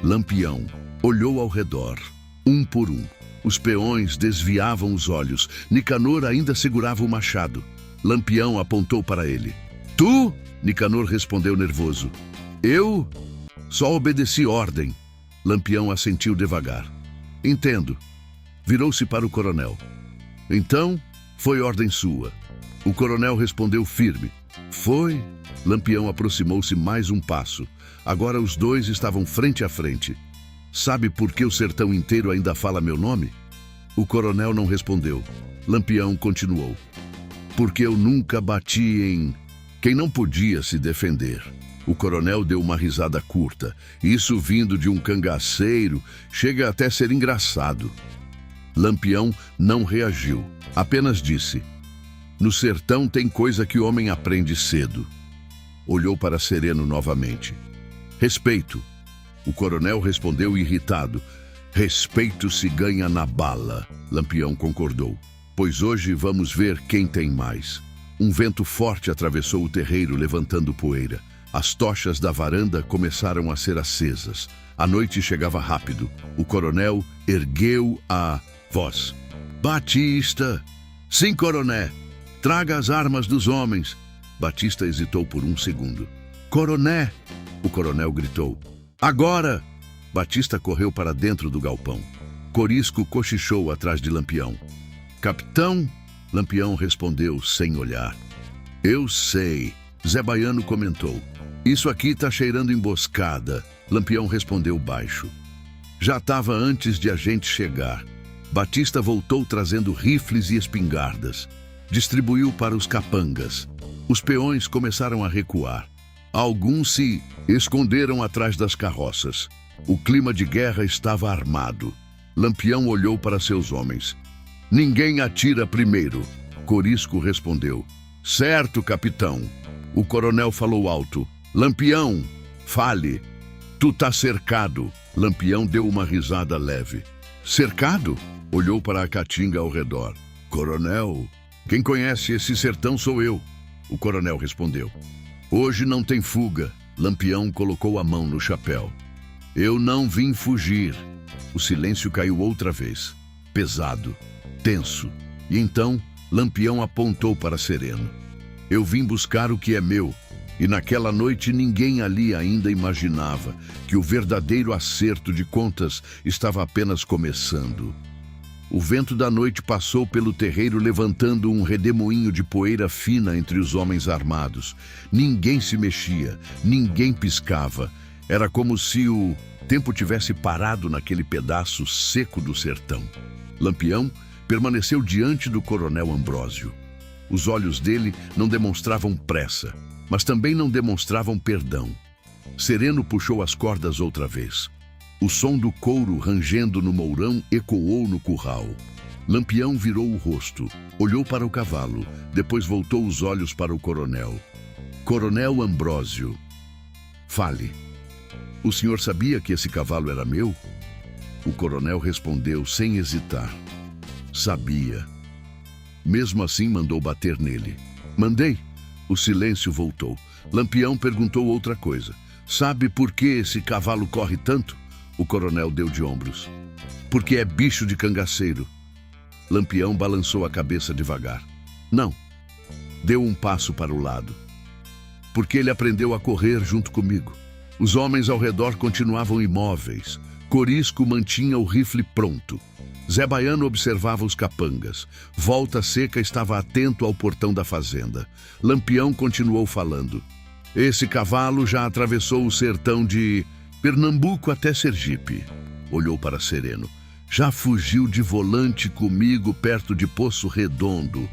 Lampião olhou ao redor, um por um. Os peões desviavam os olhos. Nicanor ainda segurava o machado. Lampião apontou para ele. Tu? Nicanor respondeu nervoso. Eu? Só obedeci ordem. Lampião assentiu devagar. Entendo. Virou-se para o coronel. Então, foi ordem sua. O coronel respondeu firme. Foi. Lampião aproximou-se mais um passo. Agora os dois estavam frente a frente. Sabe por que o sertão inteiro ainda fala meu nome? O coronel não respondeu. Lampião continuou. Porque eu nunca bati em quem não podia se defender. O coronel deu uma risada curta. Isso vindo de um cangaceiro chega até a ser engraçado. Lampião não reagiu. Apenas disse. No sertão tem coisa que o homem aprende cedo. Olhou para Sereno novamente. Respeito. O coronel respondeu irritado. Respeito se ganha na bala. Lampião concordou. Pois hoje vamos ver quem tem mais. Um vento forte atravessou o terreiro, levantando poeira. As tochas da varanda começaram a ser acesas. A noite chegava rápido. O coronel ergueu a voz. Batista! Sim, coroné! Traga as armas dos homens. Batista hesitou por um segundo. Coroné! O coronel gritou. Agora! Batista correu para dentro do galpão. Corisco cochichou atrás de Lampião. Capitão? Lampião respondeu sem olhar. Eu sei. Zé Baiano comentou. Isso aqui tá cheirando emboscada. Lampião respondeu baixo. Já estava antes de a gente chegar. Batista voltou trazendo rifles e espingardas. Distribuiu para os capangas. Os peões começaram a recuar. Alguns se esconderam atrás das carroças. O clima de guerra estava armado. Lampião olhou para seus homens. Ninguém atira primeiro. Corisco respondeu. Certo, capitão. O coronel falou alto. Lampião, fale. Tu tá cercado. Lampião deu uma risada leve. Cercado? Olhou para a caatinga ao redor. Coronel, quem conhece esse sertão sou eu. O coronel respondeu. Hoje não tem fuga. Lampião colocou a mão no chapéu. Eu não vim fugir. O silêncio caiu outra vez. Pesado, tenso. E então, Lampião apontou para Sereno. Eu vim buscar o que é meu. E naquela noite ninguém ali ainda imaginava que o verdadeiro acerto de contas estava apenas começando. O vento da noite passou pelo terreiro levantando um redemoinho de poeira fina entre os homens armados. Ninguém se mexia, ninguém piscava. Era como se o tempo tivesse parado naquele pedaço seco do sertão. Lampião permaneceu diante do coronel Ambrósio. Os olhos dele não demonstravam pressa, mas também não demonstravam perdão. Sereno puxou as cordas outra vez. O som do couro rangendo no mourão ecoou no curral. Lampião virou o rosto, olhou para o cavalo, depois voltou os olhos para o coronel. Coronel Ambrósio, fale. O senhor sabia que esse cavalo era meu? O coronel respondeu sem hesitar. Sabia. Mesmo assim mandou bater nele. Mandei. O silêncio voltou. Lampião perguntou outra coisa. Sabe por que esse cavalo corre tanto? O coronel deu de ombros. Porque é bicho de cangaceiro. Lampião balançou a cabeça devagar. Não. Deu um passo para o lado. Porque ele aprendeu a correr junto comigo. Os homens ao redor continuavam imóveis. Corisco mantinha o rifle pronto. Zé Baiano observava os capangas. Volta Seca estava atento ao portão da fazenda. Lampião continuou falando. Esse cavalo já atravessou o sertão de Pernambuco até Sergipe. Olhou para Sereno. Já fugiu de volante comigo perto de Poço Redondo.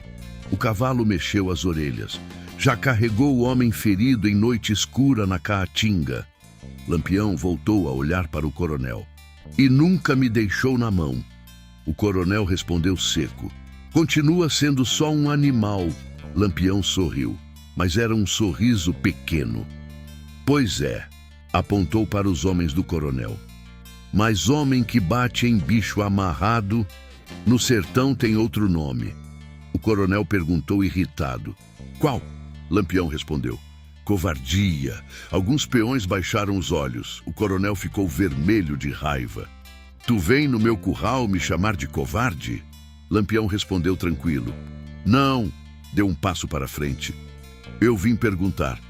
O cavalo mexeu as orelhas. Já carregou o homem ferido em noite escura na Caatinga. Lampião voltou a olhar para o coronel. E nunca me deixou na mão. O coronel respondeu seco. Continua sendo só um animal. Lampião sorriu, mas era um sorriso pequeno. Pois é, apontou para os homens do coronel. Mas homem que bate em bicho amarrado, no sertão tem outro nome. O coronel perguntou irritado. Qual? Lampião respondeu. Covardia. Alguns peões baixaram os olhos. O coronel ficou vermelho de raiva. Tu vem no meu curral me chamar de covarde? Lampião respondeu tranquilo. Não, deu um passo para frente. Eu vim perguntar.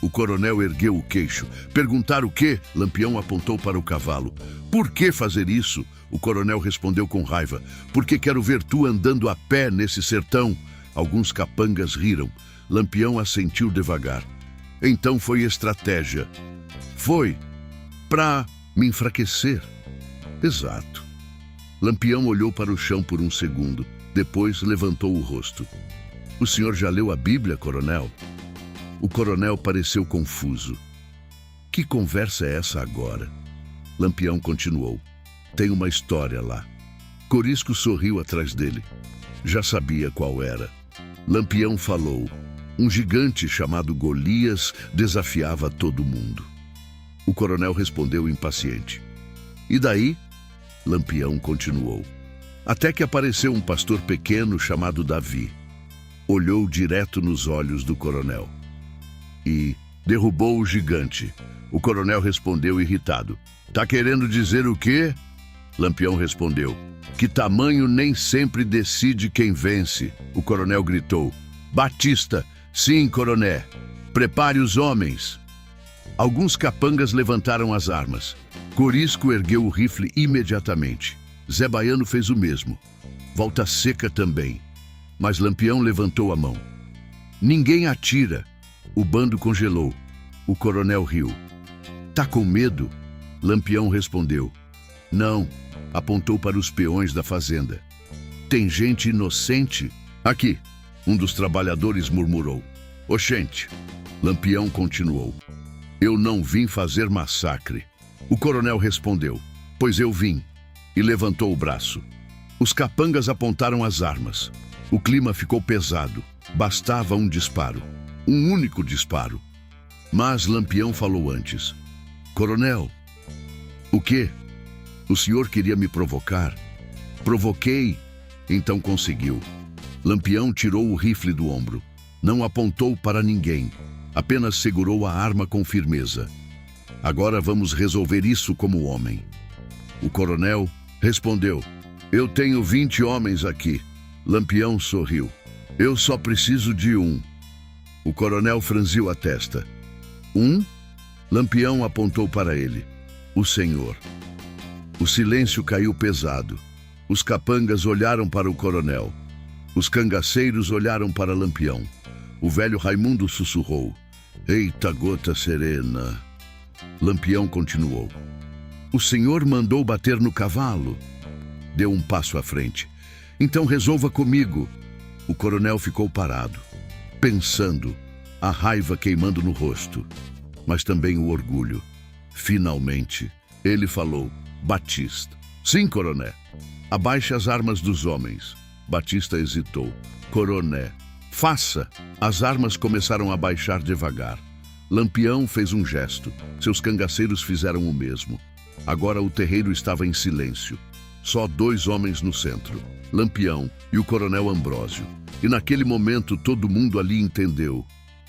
O coronel ergueu o queixo. Perguntar o quê? Lampião apontou para o cavalo. Por que fazer isso? O coronel respondeu com raiva. Porque quero ver tu andando a pé nesse sertão. Alguns capangas riram. Lampião assentiu devagar. Então foi estratégia. Foi para me enfraquecer. Exato. Lampião olhou para o chão por um segundo. Depois levantou o rosto. O senhor já leu a Bíblia, coronel? O coronel pareceu confuso. Que conversa é essa agora? Lampião continuou. Tem uma história lá. Corisco sorriu atrás dele. Já sabia qual era. Lampião falou. Um gigante chamado Golias desafiava todo mundo. O coronel respondeu impaciente. E daí? Lampião continuou. Até que apareceu um pastor pequeno chamado Davi. Olhou direto nos olhos do coronel. E derrubou o gigante. O coronel respondeu irritado. Tá querendo dizer o quê? Lampião respondeu. Que tamanho nem sempre decide quem vence. O coronel gritou. Batista, sim, coroné. Prepare os homens. Alguns capangas levantaram as armas. Corisco ergueu o rifle imediatamente. Zé Baiano fez o mesmo. Volta Seca também. Mas Lampião levantou a mão. Ninguém atira. O bando congelou. O coronel riu. Tá com medo? Lampião respondeu. Não. Apontou para os peões da fazenda. Tem gente inocente? Aqui. Um dos trabalhadores murmurou. Oxente. Lampião continuou. Eu não vim fazer massacre. O coronel respondeu. Pois eu vim. E levantou o braço. Os capangas apontaram as armas. O clima ficou pesado. Bastava um disparo. Um único disparo. Mas Lampião falou antes. Coronel. O quê? O senhor queria me provocar? Provoquei. Então conseguiu. Lampião tirou o rifle do ombro. Não apontou para ninguém. Apenas segurou a arma com firmeza. Agora vamos resolver isso como homem. O coronel respondeu. Eu tenho 20 homens aqui. Lampião sorriu. Eu só preciso de um. O coronel franziu a testa. Um? Lampião apontou para ele. O senhor. O silêncio caiu pesado. Os capangas olharam para o coronel. Os cangaceiros olharam para Lampião. O velho Raimundo sussurrou. Eita gota serena. Lampião continuou. O senhor mandou bater no cavalo. Deu um passo à frente. Então resolva comigo. O coronel ficou parado, pensando, a raiva queimando no rosto, mas também o orgulho. Finalmente, ele falou, Batista. Sim, coroné. Abaixe as armas dos homens. Batista hesitou. Coroné. Faça. As armas começaram a baixar devagar. Lampião fez um gesto. Seus cangaceiros fizeram o mesmo. Agora o terreiro estava em silêncio. Só 2 homens no centro, Lampião e o coronel Ambrósio. E naquele momento todo mundo ali entendeu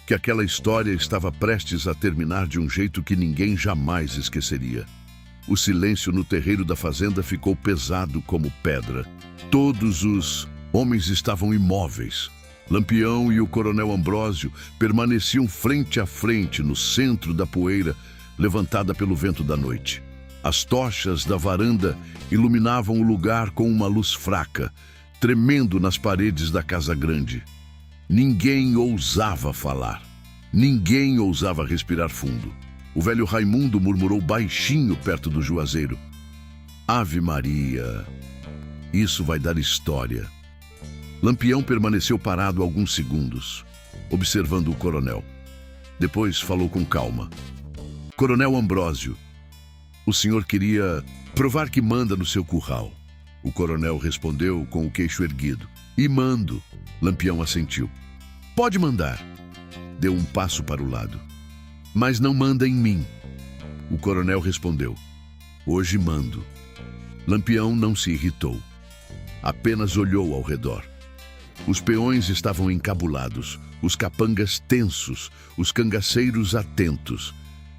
que aquela história estava prestes a terminar de um jeito que ninguém jamais esqueceria. O silêncio no terreiro da fazenda ficou pesado como pedra. Todos os homens estavam imóveis. Lampião e o coronel Ambrósio permaneciam frente a frente no centro da poeira, levantada pelo vento da noite. As tochas da varanda iluminavam o lugar com uma luz fraca, tremendo nas paredes da casa grande. Ninguém ousava falar. Ninguém ousava respirar fundo. O velho Raimundo murmurou baixinho perto do juazeiro: Ave Maria, isso vai dar história. Lampião permaneceu parado alguns segundos, observando o coronel. Depois falou com calma: Coronel Ambrósio, o senhor queria provar que manda no seu curral. O coronel respondeu com o queixo erguido: E mando. Lampião assentiu. Pode mandar. Deu um passo para o lado. Mas não manda em mim. O coronel respondeu: Hoje mando. Lampião não se irritou. Apenas olhou ao redor. Os peões estavam encabulados, os capangas tensos, os cangaceiros atentos.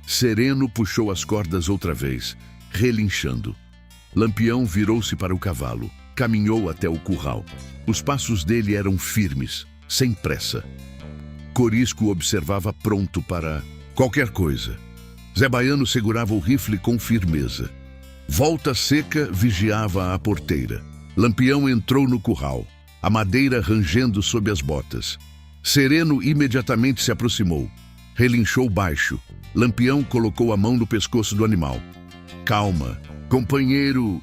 Sereno puxou as cordas outra vez, relinchando. Lampião virou-se para o cavalo, caminhou até o curral. Os passos dele eram firmes, sem pressa. Corisco observava pronto para qualquer coisa. Zé Baiano segurava o rifle com firmeza. Volta Seca vigiava a porteira. Lampião entrou no curral, a madeira rangendo sob as botas. Sereno imediatamente se aproximou. Relinchou baixo. Lampião colocou a mão no pescoço do animal. Calma, companheiro.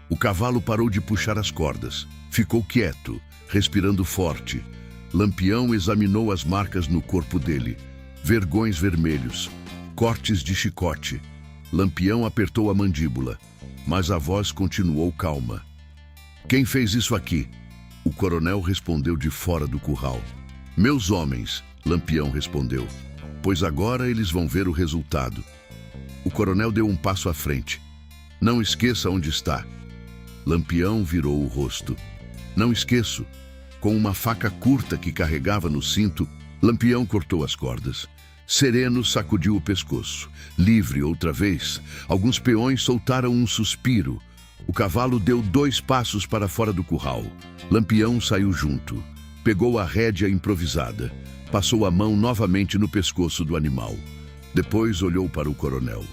O cavalo parou de puxar as cordas. Ficou quieto, respirando forte. Lampião examinou as marcas no corpo dele. Vergões vermelhos, cortes de chicote. Lampião apertou a mandíbula, mas a voz continuou calma. Quem fez isso aqui? O coronel respondeu de fora do curral. Meus homens, Lampião respondeu, pois agora eles vão ver o resultado. O coronel deu um passo à frente. Não esqueça onde está. Lampião virou o rosto. Não esqueço. Com uma faca curta que carregava no cinto, Lampião cortou as cordas. Sereno sacudiu o pescoço. Livre outra vez, alguns peões soltaram um suspiro. O cavalo deu 2 passos para fora do curral. Lampião saiu junto. Pegou a rédea improvisada. Passou a mão novamente no pescoço do animal. Depois olhou para o coronel.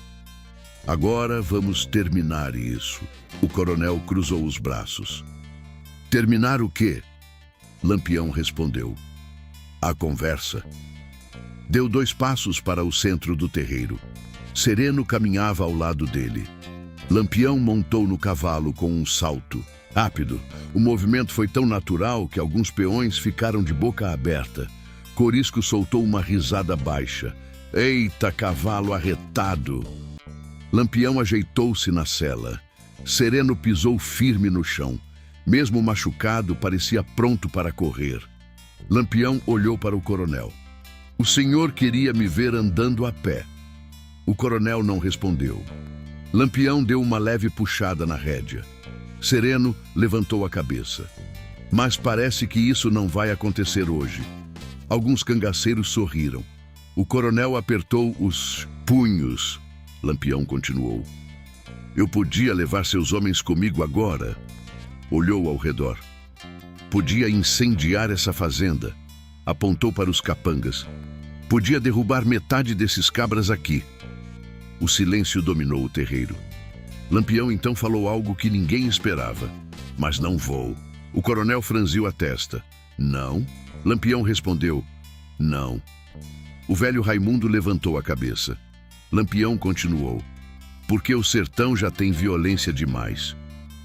Agora vamos terminar isso. O coronel cruzou os braços. Terminar o quê? Lampião respondeu. A conversa. Deu 2 passos para o centro do terreiro. Sereno caminhava ao lado dele. Lampião montou no cavalo com um salto. Rápido, o movimento foi tão natural que alguns peões ficaram de boca aberta. Corisco soltou uma risada baixa. Eita, cavalo arretado! Lampião ajeitou-se na sela. Sereno pisou firme no chão. Mesmo machucado, parecia pronto para correr. Lampião olhou para o coronel. O senhor queria me ver andando a pé. O coronel não respondeu. Lampião deu uma leve puxada na rédea. Sereno levantou a cabeça. Mas parece que isso não vai acontecer hoje. Alguns cangaceiros sorriram. O coronel apertou os punhos. Lampião continuou. Eu podia levar seus homens comigo agora. Olhou ao redor. Podia incendiar essa fazenda. Apontou para os capangas. Podia derrubar metade desses cabras aqui. O silêncio dominou o terreiro. Lampião então falou algo que ninguém esperava. Mas não vou. O coronel franziu a testa. Não. Lampião respondeu. Não. O velho Raimundo levantou a cabeça. Lampião continuou. Porque o sertão já tem violência demais.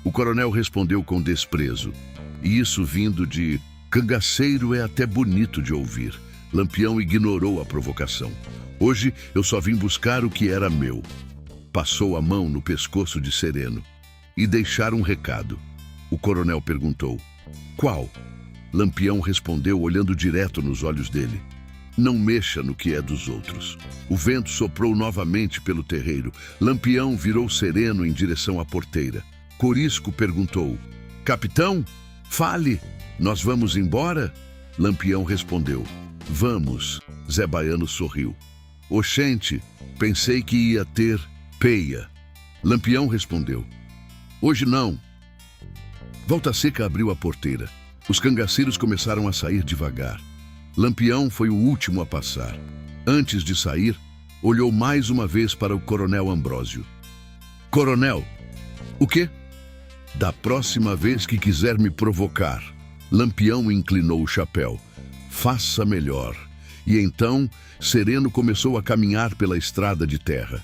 O coronel respondeu com desprezo. E isso vindo de cangaceiro é até bonito de ouvir. Lampião ignorou a provocação. Hoje eu só vim buscar o que era meu. Passou a mão no pescoço de Sereno. E deixar um recado. O coronel perguntou. Qual? Lampião respondeu olhando direto nos olhos dele. Não mexa no que é dos outros. O vento soprou novamente pelo terreiro. Lampião virou Sereno em direção à porteira. Corisco perguntou. Capitão, fale. Nós vamos embora? Lampião respondeu. Vamos. Zé Baiano sorriu. Oxente, pensei que ia ter peia. Lampião respondeu. Hoje não. Volta Seca abriu a porteira. Os cangaceiros começaram a sair devagar. Lampião foi o último a passar. Antes de sair, olhou mais uma vez para o coronel Ambrósio. Coronel, o quê? Da próxima vez que quiser me provocar. Lampião inclinou o chapéu. Faça melhor. E então, Sereno começou a caminhar pela estrada de terra.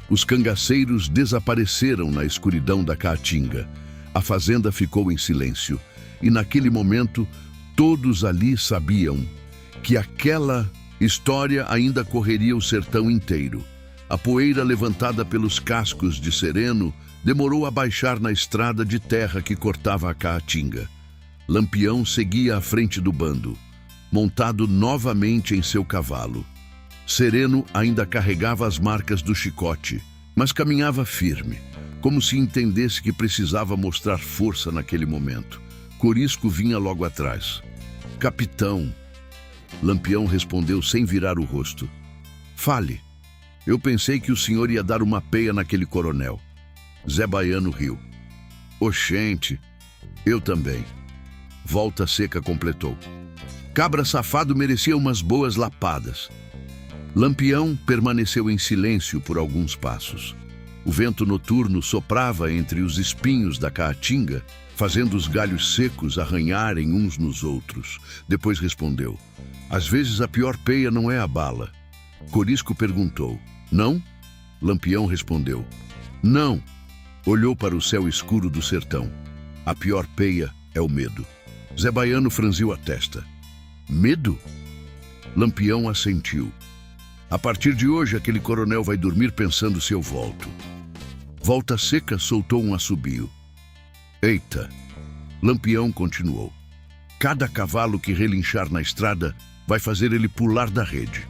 Os cangaceiros desapareceram na escuridão da caatinga. A fazenda ficou em silêncio. E naquele momento, todos ali sabiam que aquela história ainda correria o sertão inteiro. A poeira levantada pelos cascos de Sereno demorou a baixar na estrada de terra que cortava a caatinga. Lampião seguia à frente do bando, montado novamente em seu cavalo. Sereno ainda carregava as marcas do chicote, mas caminhava firme, como se entendesse que precisava mostrar força naquele momento. Corisco vinha logo atrás. Capitão, Lampião respondeu sem virar o rosto. Fale. Eu pensei que o senhor ia dar uma peia naquele coronel. Zé Baiano riu. Oxente, eu também. Volta Seca completou. Cabra safado merecia umas boas lapadas. Lampião permaneceu em silêncio por alguns passos. O vento noturno soprava entre os espinhos da caatinga, fazendo os galhos secos arranharem uns nos outros. Depois respondeu. Às vezes a pior peia não é a bala. Corisco perguntou. Não? Lampião respondeu. Não. Olhou para o céu escuro do sertão. A pior peia é o medo. Zé Baiano franziu a testa. Medo? Lampião assentiu. A partir de hoje, aquele coronel vai dormir pensando se eu volto. Volta Seca soltou um assobio. Eita! Lampião continuou. Cada cavalo que relinchar na estrada vai fazer ele pular da rede.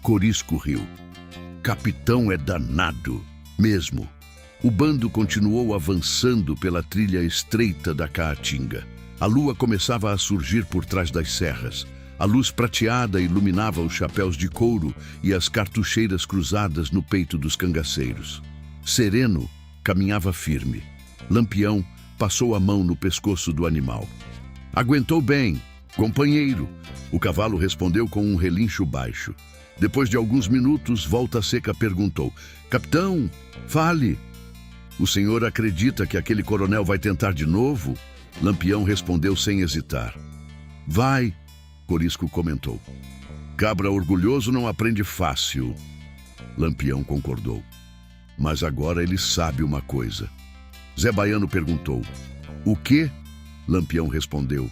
Corisco riu. Capitão é danado, mesmo. O bando continuou avançando pela trilha estreita da caatinga. A lua começava a surgir por trás das serras. A luz prateada iluminava os chapéus de couro e as cartucheiras cruzadas no peito dos cangaceiros. Sereno caminhava firme. Lampião passou a mão no pescoço do animal. Aguentou bem, companheiro. O cavalo respondeu com um relincho baixo. Depois de alguns minutos, Volta Seca perguntou. Capitão, fale. O senhor acredita que aquele coronel vai tentar de novo? Lampião respondeu sem hesitar. Vai, Corisco comentou. Cabra orgulhoso não aprende fácil. Lampião concordou. Mas agora ele sabe uma coisa. Zé Baiano perguntou. O quê? Lampião respondeu.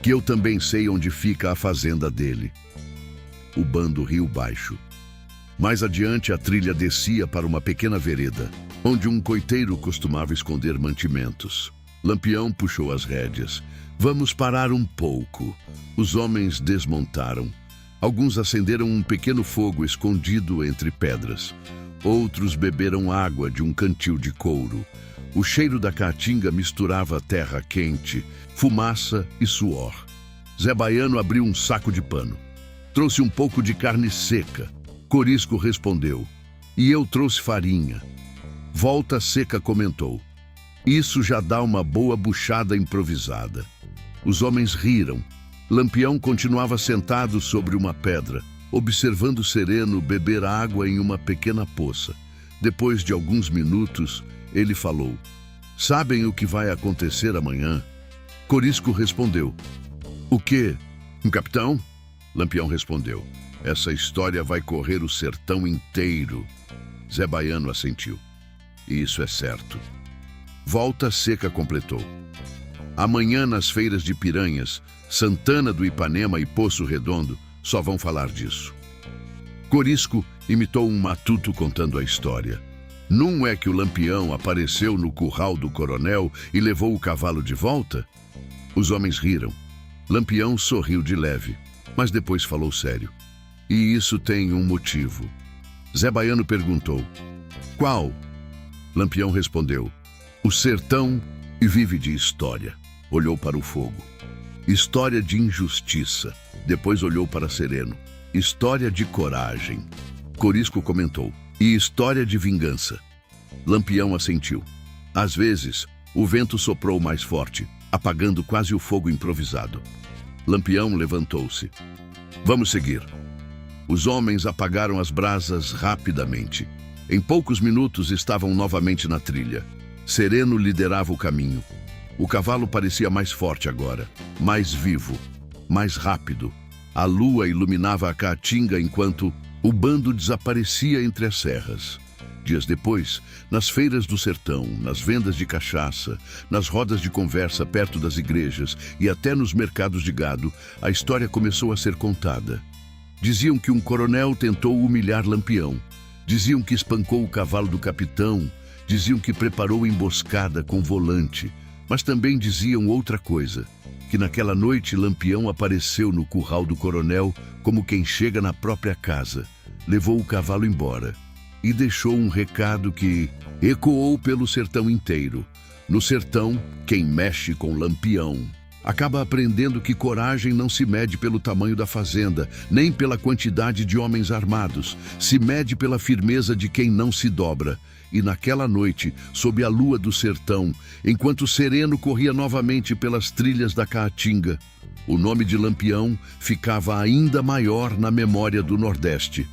Que eu também sei onde fica a fazenda dele. O bando riu baixo. Mais adiante, a trilha descia para uma pequena vereda, onde um coiteiro costumava esconder mantimentos. Lampião puxou as rédeas. Vamos parar um pouco. Os homens desmontaram. Alguns acenderam um pequeno fogo escondido entre pedras. Outros beberam água de um cantil de couro. O cheiro da caatinga misturava terra quente, fumaça e suor. Zé Baiano abriu um saco de pano. Trouxe um pouco de carne seca. Corisco respondeu. E eu trouxe farinha. Volta Seca comentou. Isso já dá uma boa buchada improvisada. Os homens riram. Lampião continuava sentado sobre uma pedra, observando Sereno beber água em uma pequena poça. Depois de alguns minutos, ele falou. Sabem o que vai acontecer amanhã? Corisco respondeu. O quê? Capitão? Lampião respondeu. Essa história vai correr o sertão inteiro. Zé Baiano assentiu. Isso é certo. Volta Seca completou. Amanhã nas feiras de Piranhas, Santana do Ipanema e Poço Redondo só vão falar disso. Corisco imitou um matuto contando a história. Não é que o Lampião apareceu no curral do coronel e levou o cavalo de volta? Os homens riram. Lampião sorriu de leve, mas depois falou sério. E isso tem um motivo. Zé Baiano perguntou. Qual? Lampião respondeu. O sertão vive de história. Olhou para o fogo. História de injustiça. Depois olhou para Sereno. História de coragem. Corisco comentou. E história de vingança. Lampião assentiu. Às vezes, o vento soprou mais forte, apagando quase o fogo improvisado. Lampião levantou-se. Vamos seguir. Os homens apagaram as brasas rapidamente. Em poucos minutos estavam novamente na trilha. Sereno liderava o caminho. O cavalo parecia mais forte agora, mais vivo, mais rápido. A lua iluminava a caatinga enquanto o bando desaparecia entre as serras. Dias depois, nas feiras do sertão, nas vendas de cachaça, nas rodas de conversa perto das igrejas e até nos mercados de gado, a história começou a ser contada. Diziam que um coronel tentou humilhar Lampião. Diziam que espancou o cavalo do capitão. Diziam que preparou emboscada com volante. Mas também diziam outra coisa, que naquela noite Lampião apareceu no curral do coronel como quem chega na própria casa, levou o cavalo embora e deixou um recado que ecoou pelo sertão inteiro. No sertão, quem mexe com Lampião acaba aprendendo que coragem não se mede pelo tamanho da fazenda, nem pela quantidade de homens armados, se mede pela firmeza de quem não se dobra. E naquela noite, sob a lua do sertão, enquanto Sereno corria novamente pelas trilhas da Caatinga, o nome de Lampião ficava ainda maior na memória do Nordeste.